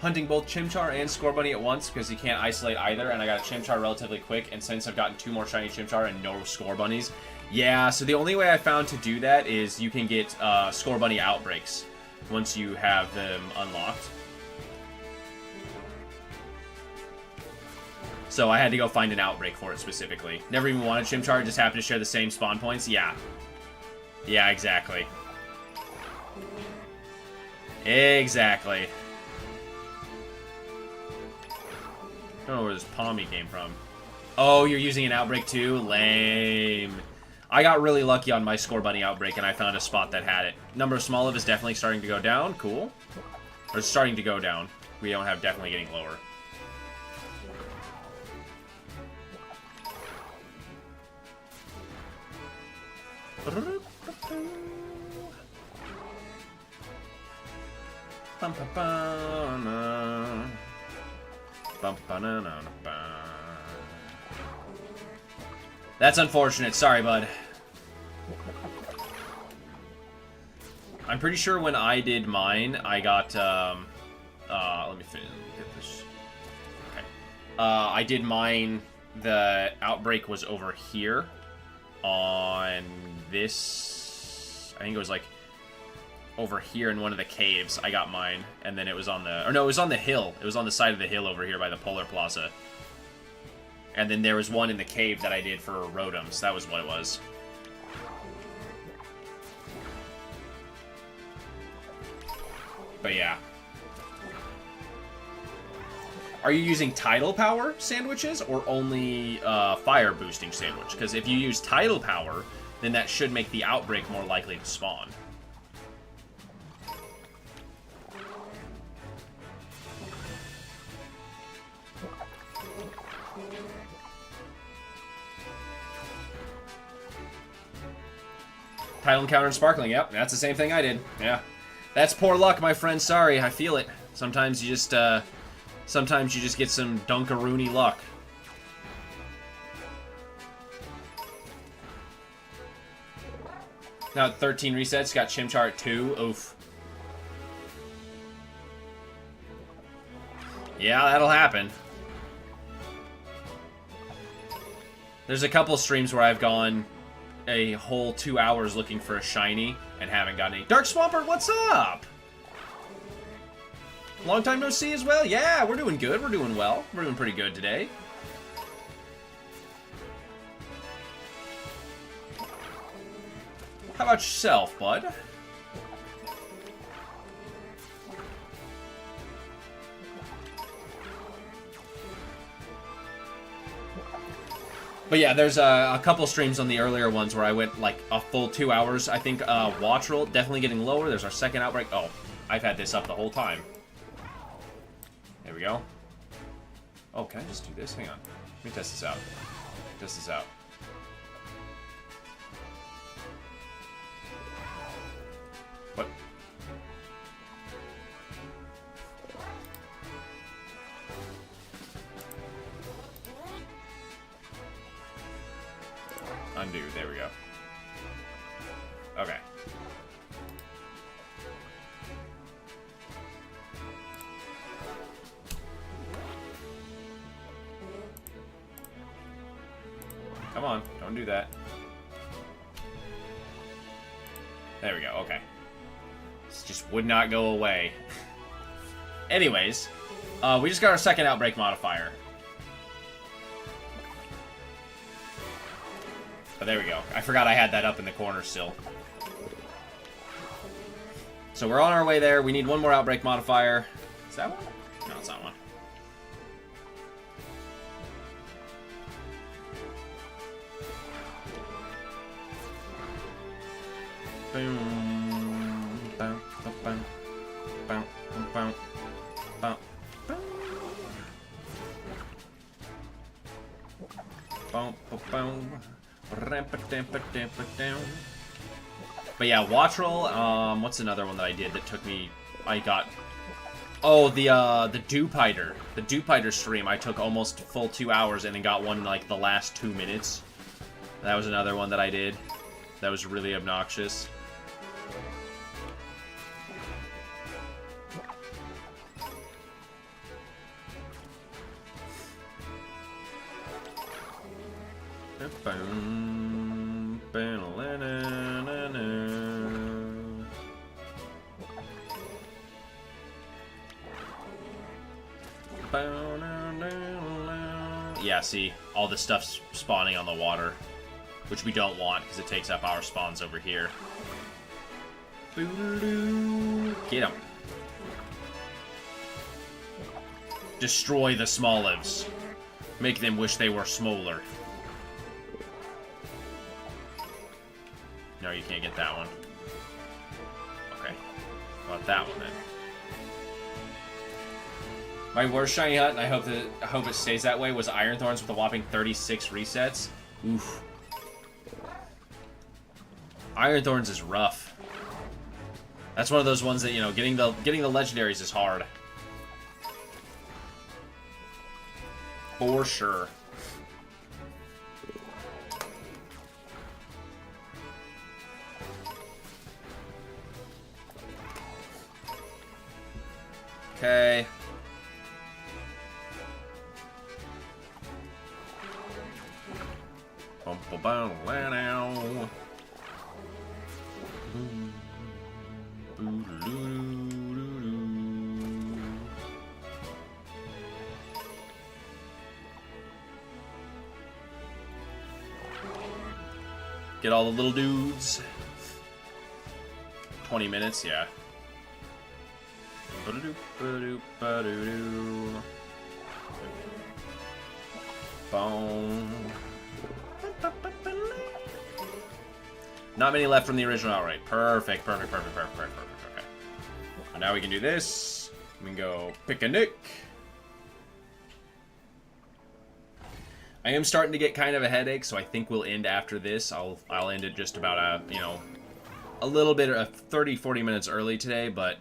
Hunting both Chimchar and Scorbunny at once because you can't isolate either, and I got a Chimchar relatively quick, and since I've gotten 2 more shiny Chimchar and no Scorbunnies, yeah, so the only way I found to do that is you can get Scorbunny outbreaks once you have them unlocked. So I had to go find an outbreak for it specifically. Never even wanted Chimchar, just happened to share the same spawn points. Yeah. Yeah, exactly. Exactly. I don't know where this Palmy came from. Oh, you're using an outbreak too? Lame. I got really lucky on my Scorbunny outbreak and I found a spot that had it. Number of Smoliv is definitely starting to go down. Cool. Or it's starting to go down. We don't have definitely getting lower. That's unfortunate. Sorry, bud. I'm pretty sure when I did mine, I got, let me get this. Okay. I did mine, the outbreak was over here on this, I think it was like over here in one of the caves. I got mine, and then it was on the, or no, it was on the hill. It was on the side of the hill over here by the Polar Plaza. And then there was one in the cave that I did for Rotoms. That was what it was. But yeah. Are you using tidal power sandwiches or only fire boosting sandwich? Because if you use tidal power, then that should make the outbreak more likely to spawn. Title encounter and sparkling. Yep, that's the same thing I did. Yeah. That's poor luck, my friend. Sorry, I feel it. Sometimes you just get some Dunkaroony luck. Now at 13 resets, got Chimchar at 2. Oof. Yeah, that'll happen. There's a couple streams where I've gone a whole 2 hours looking for a shiny and haven't gotten any. Dark Swampert, what's up? Long time no see as well. Yeah, we're doing good. We're doing well. We're doing pretty good today. How about yourself, bud? But yeah, there's a couple streams on the earlier ones where I went like a full 2 hours. I think Wattrel definitely getting lower. There's our second outbreak. Oh, I've had this up the whole time. There we go. Oh, can I just do this? Hang on. Let me test this out. Test this out. What? Undo. There we go. Okay. Come on, don't do that. There we go, okay. This just would not go away. Anyways, we just got our second outbreak modifier. But there we go. I forgot I had that up in the corner still. So we're on our way there. We need one more outbreak modifier. Is that one? No, it's not one. Boom, bam, bam, bam, bam, bam, bam, bam. But yeah, Wattrel, what's another one that I did that took me, I got, oh, the Dewpider. The Dewpider stream, I took almost full 2 hours and then got one like the last 2 minutes. That was another one that I did. That was really obnoxious. Yeah, see, all this stuff's spawning on the water, which we don't want because it takes up our spawns over here. Get him. Destroy the Smolives. Make them wish they were smaller. No, you can't get that one. Okay. How about that one then? My worst shiny hunt, and I hope it stays that way, was Iron Thorns with a whopping 36 resets. Oof. Iron Thorns is rough. That's one of those ones that, you know, getting the legendaries is hard. For sure. Okay. Get all the little dudes. 20 minutes, yeah. Boom. Not many left from the original outright. Perfect. Okay. And now we can do this. We can go pick a nick. I am starting to get kind of a headache, so I think we'll end after this. I'll end it just about a little bit of 30, 40 minutes early today, but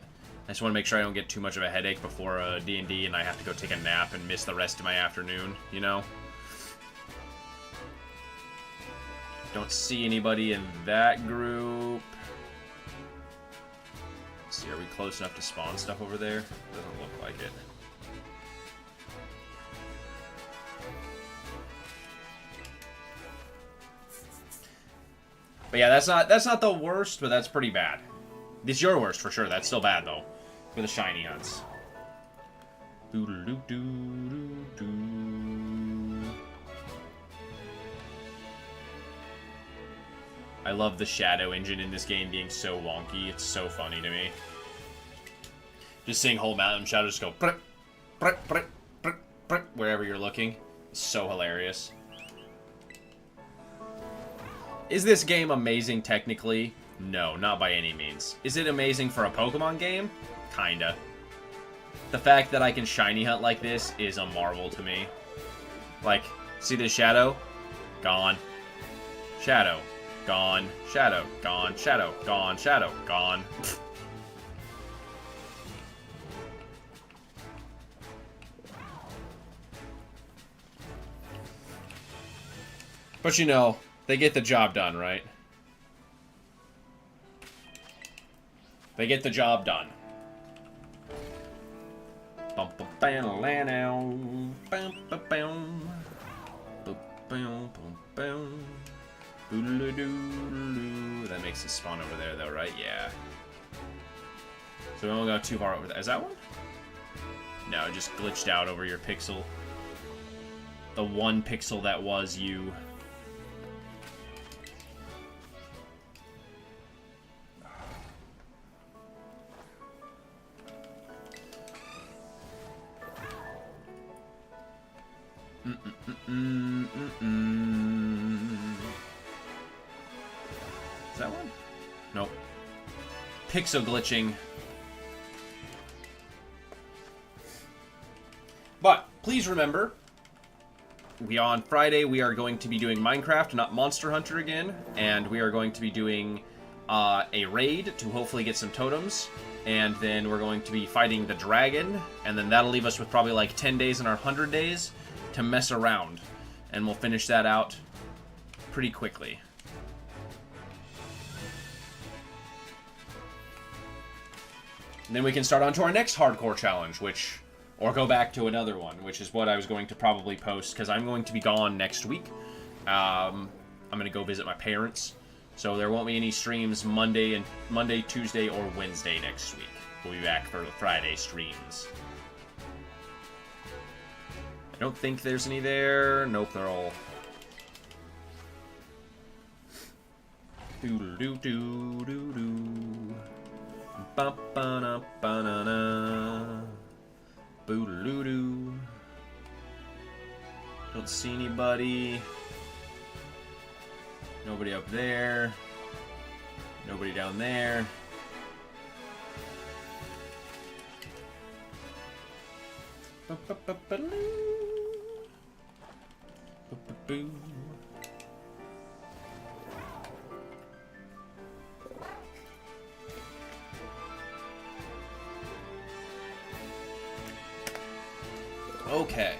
I just want to make sure I don't get too much of a headache before D&D and I have to go take a nap and miss the rest of my afternoon, you know? Don't see anybody in that group. Let's see, are we close enough to spawn stuff over there? Doesn't look like it. But yeah, that's not the worst, but that's pretty bad. It's your worst for sure. That's still bad though. For the shiny hunts. I love the shadow engine in this game being so wonky. It's so funny to me. Just seeing whole mountain shadows just go brr, brr, brr, brr, brr, wherever you're looking. It's so hilarious. Is this game amazing technically? No, not by any means. Is it amazing for a Pokemon game? Kinda. The fact that I can shiny hunt like this is a marvel to me. Like, see this shadow? Gone. Shadow. Gone. Shadow. Gone. Shadow. Gone. Shadow. Gone. But you know, they get the job done, right? They get the job done. That makes it spawn over there, though, right? Yeah. So we only got too far over there. Is that one? No, it just glitched out over your pixel. The one pixel that was you. Is that one? Nope. Pixel glitching. But please remember, on Friday we are going to be doing Minecraft, not Monster Hunter again, and we are going to be doing a raid to hopefully get some totems, and then we're going to be fighting the dragon, and then that'll leave us with probably like 10 days in our 100 days to mess around, and we'll finish that out pretty quickly. And then we can start on to our next hardcore challenge, or go back to another one, which is what I was going to probably post, because I'm going to be gone next week. I'm going to go visit my parents, so there won't be any streams Monday, Tuesday, or Wednesday next week. We'll be back for the Friday streams. I don't think there's any there. Nope, they're all... Doo-doo-doo-doo-doo-doo. Ba-ba-da-ba-da-da. Boo-doo-doo. Don't see anybody. Nobody up there. Nobody down there. Ba-ba-ba-ba-doo. Ba-ba-boo. Okay.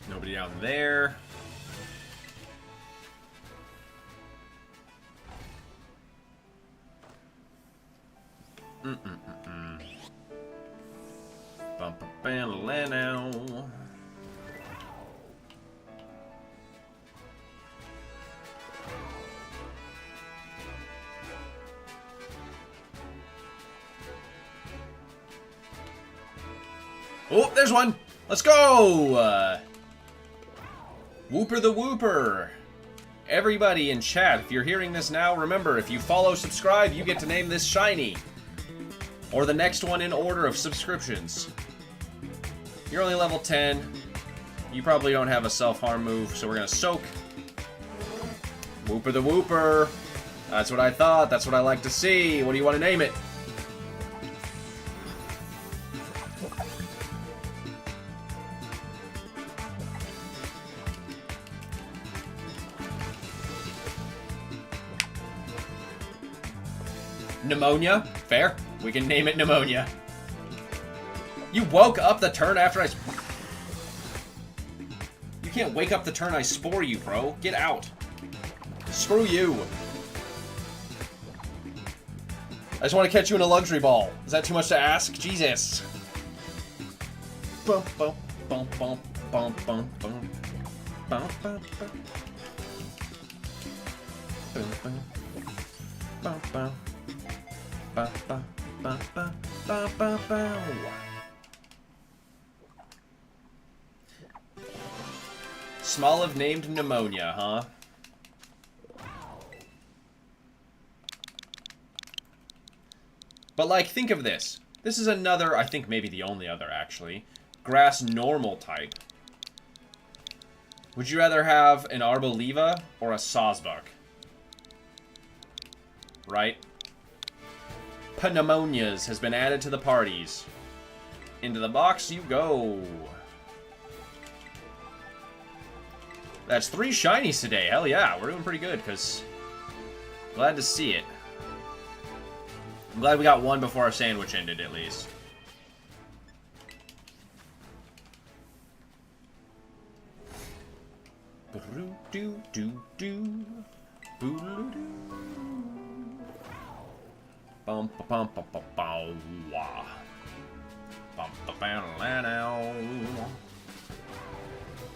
Nobody down there. Bum-ba-bam-la-now. Oh, there's one. Let's go. Whooper the Whooper. Everybody in chat, if you're hearing this now, remember, if you follow, subscribe, you get to name this shiny. Or the next one in order of subscriptions. You're only level 10. You probably don't have a self-harm move, so we're going to soak. Whooper the Whooper. That's what I thought. That's what I like to see. What do you want to name it? Pneumonia? Fair. We can name it Pneumonia. You woke up the turn after I... You can't wake up the turn I spore you, bro. Get out. Screw you. I just want to catch you in a luxury ball. Is that too much to ask? Jesus. Bum, bum, bum, bum, bum, bum, bum. Bum, bum, bum. Bum, bum. Bum, bum. Bum, bum, bum, bum, bum, bum, bum. Smoliv named Pneumonia, huh? But, like, think of this. This is another, I think maybe the only other, actually, grass normal type. Would you rather have an Arboliva or a Sawsbuck? Right? Pneumonias has been added to the parties. Into the box you go. That's 3 shinies today. Hell yeah, we're doing pretty good, because... Glad to see it. I'm glad we got one before our sandwich ended, at least.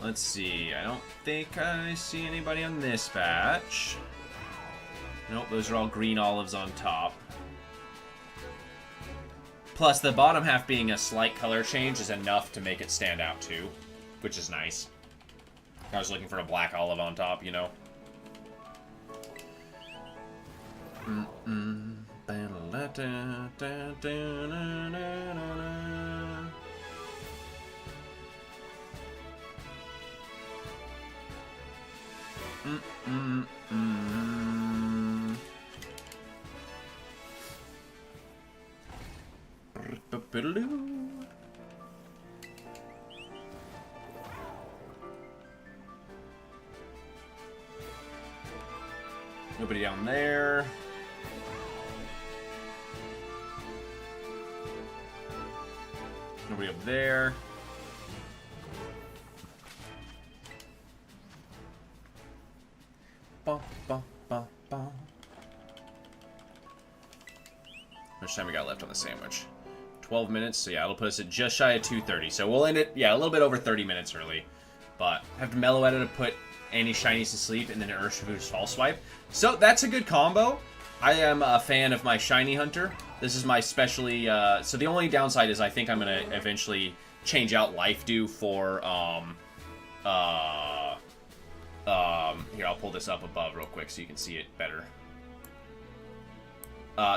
Let's see. I don't think I see anybody on this batch. Nope, those are all green olives on top. Plus, the bottom half being a slight color change is enough to make it stand out, too. Which is nice. I was looking for a black olive on top, you know. Nobody down there. Nobody up there. Bum, bum, bum, bum. How much time we got left on the sandwich? 12 minutes, so yeah, it'll put us at just shy of 2:30. So we'll end it, yeah, a little bit over 30 minutes early. But have to mellow at it to put any shinies to sleep, and then an Urshifu's False Swipe. So that's a good combo. I am a fan of my Shiny Hunter. This is my specially, so the only downside is I think I'm going to eventually change out Life Dew for, here, I'll pull this up above real quick so you can see it better.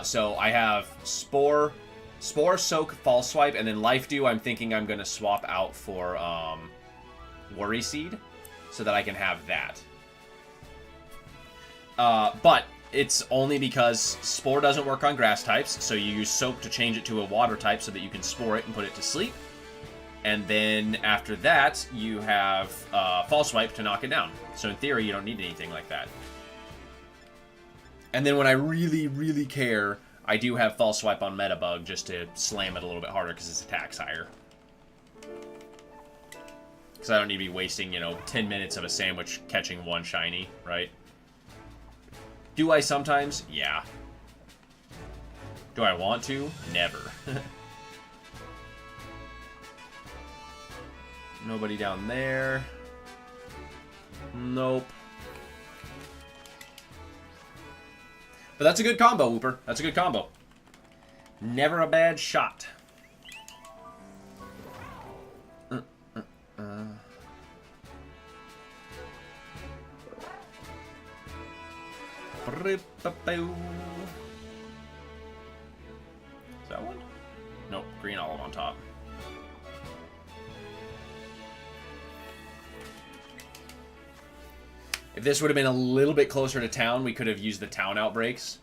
So I have Spore, Soak, False Swipe, and then Life Dew I'm thinking I'm going to swap out for, Worry Seed, so that I can have that. But it's only because Spore doesn't work on grass types, so you use Soak to change it to a water type so that you can Spore it and put it to sleep. And then after that, you have False Swipe to knock it down. So in theory, you don't need anything like that. And then when I really, really care, I do have False Swipe on Metabug just to slam it a little bit harder because its attack's higher. Because I don't need to be wasting, 10 minutes of a sandwich catching one shiny, right? Do I sometimes? Yeah. Do I want to? Never. Nobody down there. Nope. But that's a good combo, Whooper. That's a good combo. Never a bad shot. Is that one? Nope, green olive on top. If this would have been a little bit closer to town, we could have used the town outbreaks,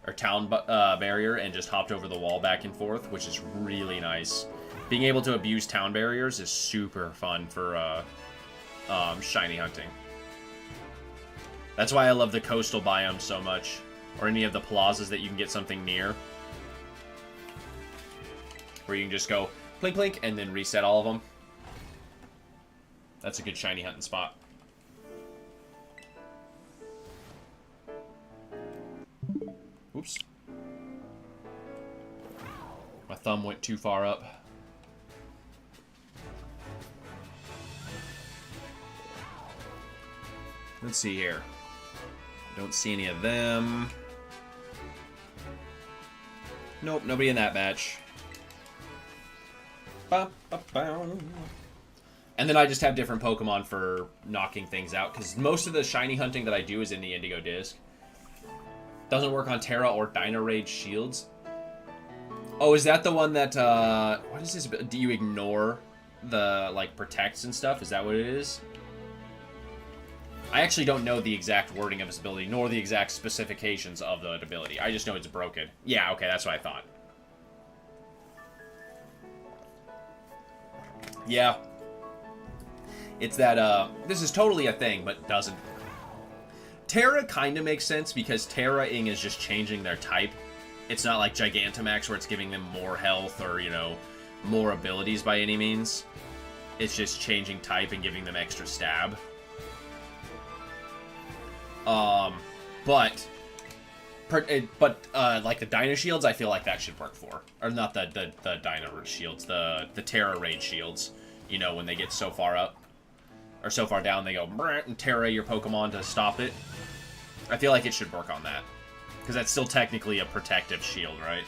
or town barrier, and just hopped over the wall back and forth, which is really nice. Being able to abuse town barriers is super fun for shiny hunting. That's why I love the coastal biome so much. or any of the plazas that you can get something near. Where you can just go plink plink and then reset all of them. That's a good shiny hunting spot. Oops. My thumb went too far up. Let's see here. Don't see any of them. Nope, nobody in that batch. And then I just have different Pokemon for knocking things out, because most of the shiny hunting that I do is in the Indigo Disc. Doesn't work on Terra or Dino Rage shields. Oh, is that the one that, what is this? Do you ignore the, like, protects and stuff? Is that what it is? I actually don't know the exact wording of his ability, nor the exact specifications of the ability. I just know it's broken. Yeah, okay, that's what I thought. Yeah. It's that, this is totally a thing, but doesn't. Terra kind of makes sense, because Terra-ing is just changing their type. It's not like Gigantamax, where it's giving them more health or, you know, more abilities by any means. It's just changing type and giving them extra stab. But like the Dino Shields, I feel like that should work for. Or not the Dino Shields, the Terra Raid Shields. You know, when they get so far up, or so far down, they go and Terra your Pokemon to stop it. I feel like it should work on that. Because that's still technically a protective shield, right?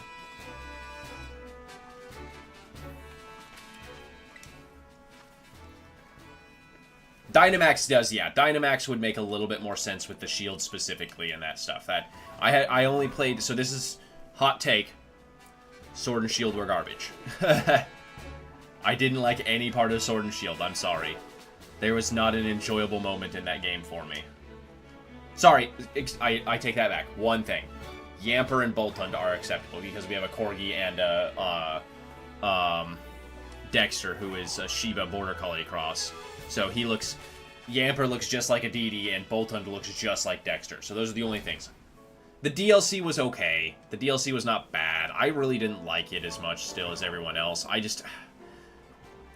Dynamax does, yeah. Dynamax would make a little bit more sense with the shield specifically and that stuff. That I only played, so this is hot take. Sword and Shield were garbage. I didn't like any part of Sword and Shield, I'm sorry. There was not an enjoyable moment in that game for me. Sorry, I take that back. One thing. Yamper and Boltund are acceptable because we have a Corgi and Dexter, who is a Shiba Border Collie cross. So he looks... Yamper looks just like a DD, and Boltund looks just like Dexter. So those are the only things. The DLC was okay. The DLC was not bad. I really didn't like it as much still as everyone else. I just...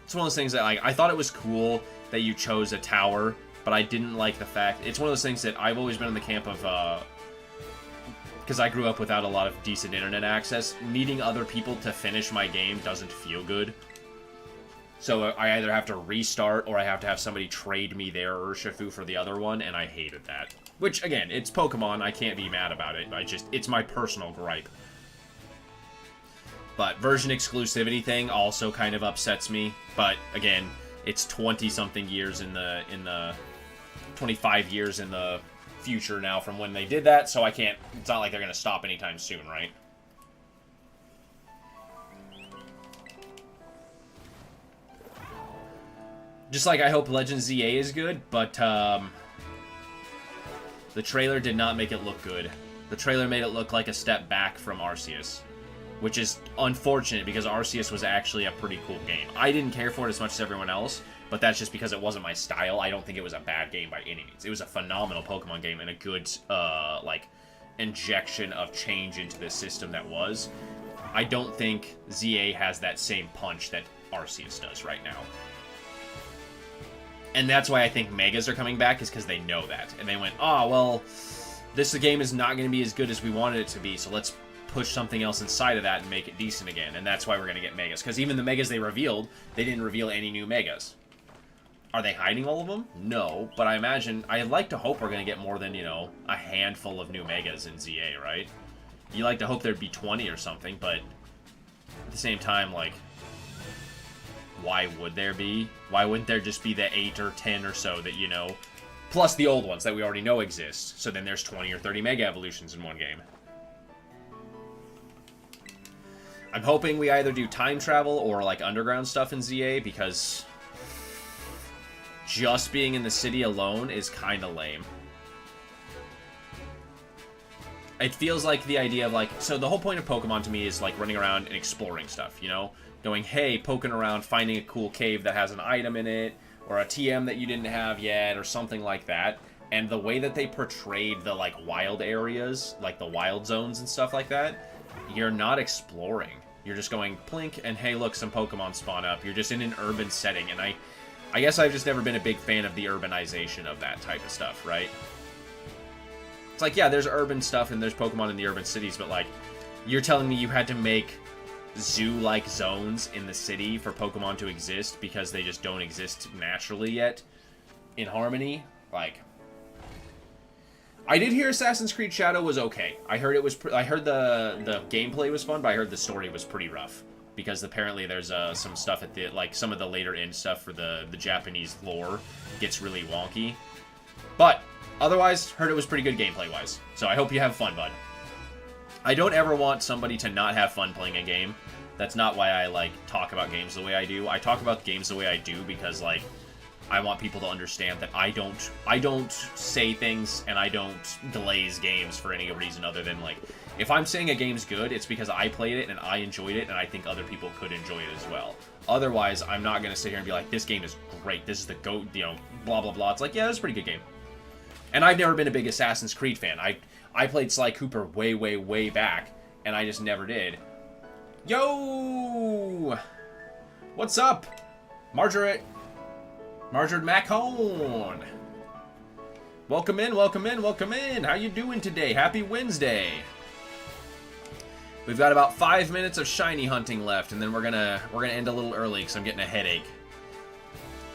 It's one of those things that, like, I thought it was cool that you chose a tower, but I didn't like the fact... It's one of those things that I've always been in the camp of, because I grew up without a lot of decent internet access. Needing other people to finish my game doesn't feel good. So I either have to restart, or I have to have somebody trade me their Urshifu for the other one, and I hated that. Which, again, it's Pokemon, I can't be mad about it. It's my personal gripe. But version exclusivity thing also kind of upsets me. But, again, it's 20-something years in the 25 years in the future now from when they did that, so I can't... It's not like they're going to stop anytime soon, right? Just like I hope Legends ZA is good, but the trailer did not make it look good. The trailer made it look like a step back from Arceus, which is unfortunate because Arceus was actually a pretty cool game. I didn't care for it as much as everyone else, but that's just because it wasn't my style. I don't think it was a bad game by any means. It was a phenomenal Pokemon game and a good, like, injection of change into the system that was. I don't think ZA has that same punch that Arceus does right now. And that's why I think Megas are coming back, is because they know that. And they went, oh, well, this game is not going to be as good as we wanted it to be, so let's push something else inside of that and make it decent again. And that's why we're going to get Megas. Because even the Megas they revealed, they didn't reveal any new Megas. Are they hiding all of them? No, but I imagine, I'd like to hope we're going to get more than, you know, a handful of new Megas in ZA, right? You like to hope there'd be 20 or something, but at the same time, like... Why would there be? Why wouldn't there just be the 8 or 10 or so that, you know, plus the old ones that we already know exist. So then there's 20 or 30 Mega Evolutions in one game. I'm hoping we either do time travel or, like, underground stuff in ZA, because just being in the city alone is kind of lame. It feels like the idea of, like, so the whole point of Pokemon to me is, like, running around and exploring stuff, you know? Going, hey, poking around, finding a cool cave that has an item in it, or a TM that you didn't have yet, or something like that. And the way that they portrayed the, like, wild areas, like the wild zones and stuff like that, you're not exploring. You're just going plink, and hey, look, some Pokemon spawn up. You're just in an urban setting, and I guess I've just never been a big fan of the urbanization of that type of stuff, right? It's like, yeah, there's urban stuff and there's Pokemon in the urban cities, but, like, you're telling me you had to make zoo-like zones in the city for Pokemon to exist because they just don't exist naturally yet in Harmony? Like, I did hear Assassin's Creed Shadow was okay. I heard it was. I heard the gameplay was fun, but I heard the story was pretty rough because apparently there's some stuff at the, like, some of the later end stuff for the Japanese lore gets really wonky. But otherwise, heard it was pretty good gameplay wise. So I hope you have fun, bud. I don't ever want somebody to not have fun playing a game. That's not why I, like, talk about games the way I do. I talk about games the way I do because, like, I want people to understand that I don't say things and I don't glaze games for any reason other than, like, if I'm saying a game's good, it's because I played it and I enjoyed it and I think other people could enjoy it as well. Otherwise, I'm not going to sit here and be like, this game is great, this is the GOAT, you know, blah, blah, blah. It's like, yeah, it's a pretty good game. And I've never been a big Assassin's Creed fan. I played Sly Cooper way, way, way back, and I just never did. Yo! What's up? Margaret Macone. Welcome in, welcome in, welcome in. How you doing today? Happy Wednesday. We've got about 5 minutes of shiny hunting left, and then we're gonna end a little early because I'm getting a headache.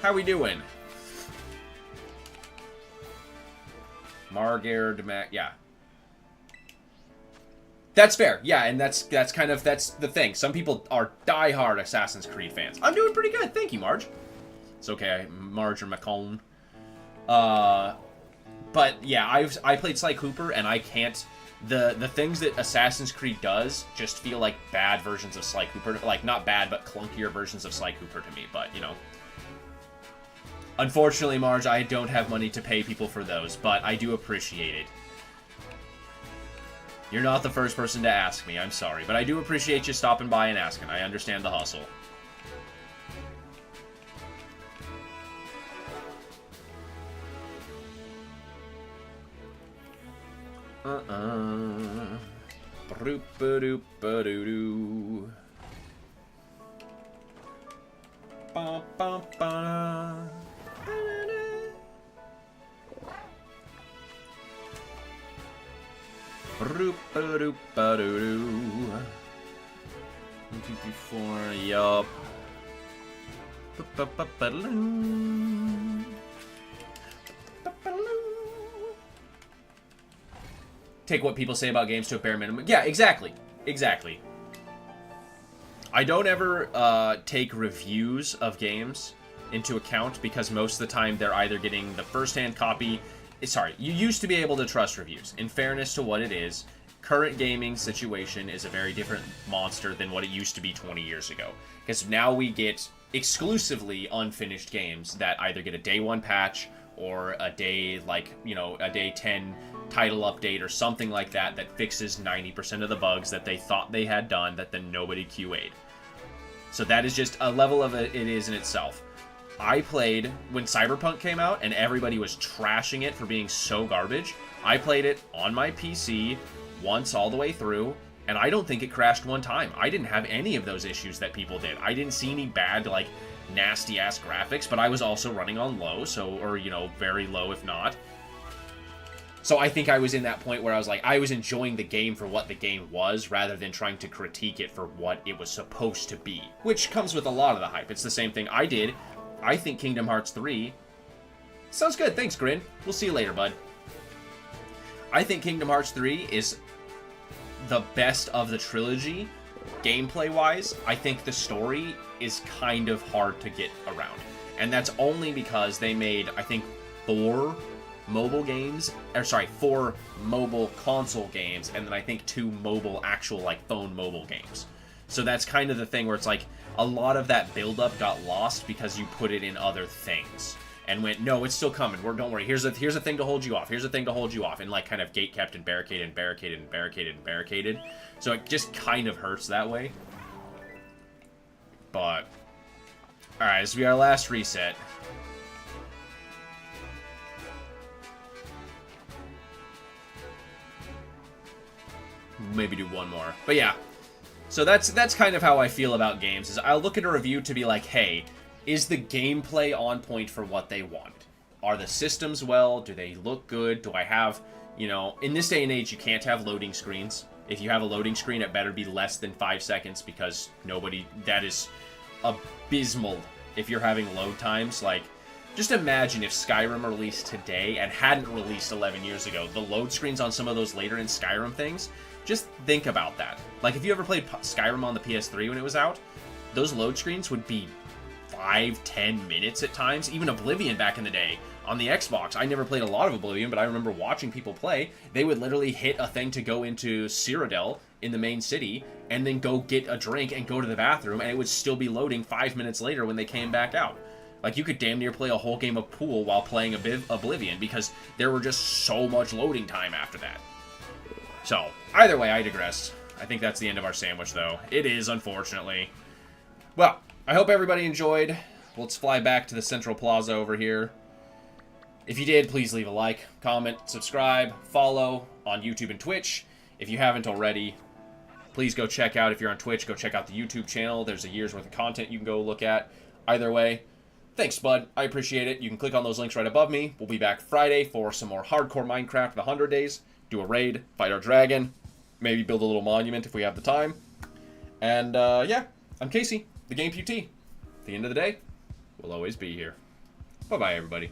How we doing? Yeah. That's fair. Yeah, and that's the thing. Some people are diehard Assassin's Creed fans. I'm doing pretty good. Thank you, Marge. It's okay, Marge or Macomb. But yeah, I played Sly Cooper, and I can't. The things that Assassin's Creed does just feel like bad versions of Sly Cooper. Like, not bad, but clunkier versions of Sly Cooper to me. But, you know. Unfortunately, Marge, I don't have money to pay people for those, but I do appreciate it. You're not the first person to ask me, I'm sorry, but I do appreciate you stopping by and asking. I understand the hustle. Ba-doop-ba-doop-ba-doo-doo. Ba-ba-ba. Ba-doop-ba-doop-ba-doo-doo. 1, 2, 3, 4, yup. Ba-ba-ba-ba-doo. Take what people say about games to a bare minimum. Yeah, exactly. Exactly. I don't ever take reviews of games into account because most of the time they're either getting the first-hand copy. Sorry, you used to be able to trust reviews. In fairness to what it is, current gaming situation is a very different monster than what it used to be 20 years ago. Because now we get exclusively unfinished games that either get a day 1 patch or a day, like, you know, a day 10 title update or something like that that fixes 90% of the bugs that they thought they had done that then nobody QA'd. So that is just a level of it is in itself. I played when Cyberpunk came out and everybody was trashing it for being so garbage. I played it on my PC once all the way through, and I don't think it crashed one time. I didn't have any of those issues that people did. I didn't see any bad, like, nasty-ass graphics, but I was also running on low, so, or, you know, very low if not. So I think I was in that point where I was like, I was enjoying the game for what the game was rather than trying to critique it for what it was supposed to be, which comes with a lot of the hype. It's the same thing I did. I think Kingdom Hearts 3... Sounds good. Thanks, Grin. We'll see you later, bud. I think Kingdom Hearts 3 is the best of the trilogy, gameplay-wise. I think the story is kind of hard to get around. And that's only because they made, I think, 4 mobile games, or sorry, 4 mobile console games, and then I think 2 mobile, actual, like, phone mobile games. So that's kind of the thing where it's like, a lot of that build-up got lost because you put it in other things. And went, no, it's still coming. Don't worry. Here's a thing to hold you off. Here's a thing to hold you off. And, like, kind of gate-kept and barricaded and barricaded and barricaded and barricaded. So it just kind of hurts that way. But, alright, this will be our last reset. maybe do one more. But yeah, so that's kind of how I feel about games, is I'll look at a review to be like, hey, is the gameplay on point for what they want? Are the systems well? Do they look good? Do I have, you know, in this day and age, you can't have loading screens. If you have a loading screen, it better be less than 5 seconds, because that is abysmal if you're having load times. Like, just imagine if Skyrim released today and hadn't released 11 years ago. The load screens on some of those later in Skyrim things, just think about that. Like, if you ever played Skyrim on the PS3 when it was out, those load screens would be 5-10 minutes at times. Even Oblivion back in the day on the Xbox. I never played a lot of Oblivion, but I remember watching people play. They would literally hit a thing to go into Cyrodiil in the main city, and then go get a drink and go to the bathroom, and it would still be loading 5 minutes later when they came back out. Like, you could damn near play a whole game of pool while playing Oblivion, because there were just so much loading time after that. So, either way, I digress. I think that's the end of our sandwich, though. It is, unfortunately. Well, I hope everybody enjoyed. Let's fly back to the Central Plaza over here. If you did, please leave a like, comment, subscribe, follow on YouTube and Twitch. If you haven't already, please go check out, if you're on Twitch, go check out the YouTube channel. There's a year's worth of content you can go look at. Either way, thanks, bud. I appreciate it. You can click on those links right above me. We'll be back Friday for some more hardcore Minecraft the 100 days. Do a raid, fight our dragon, maybe build a little monument if we have the time. And, yeah, I'm Casey, the Game Put. At the end of the day, we'll always be here. Bye-bye, everybody.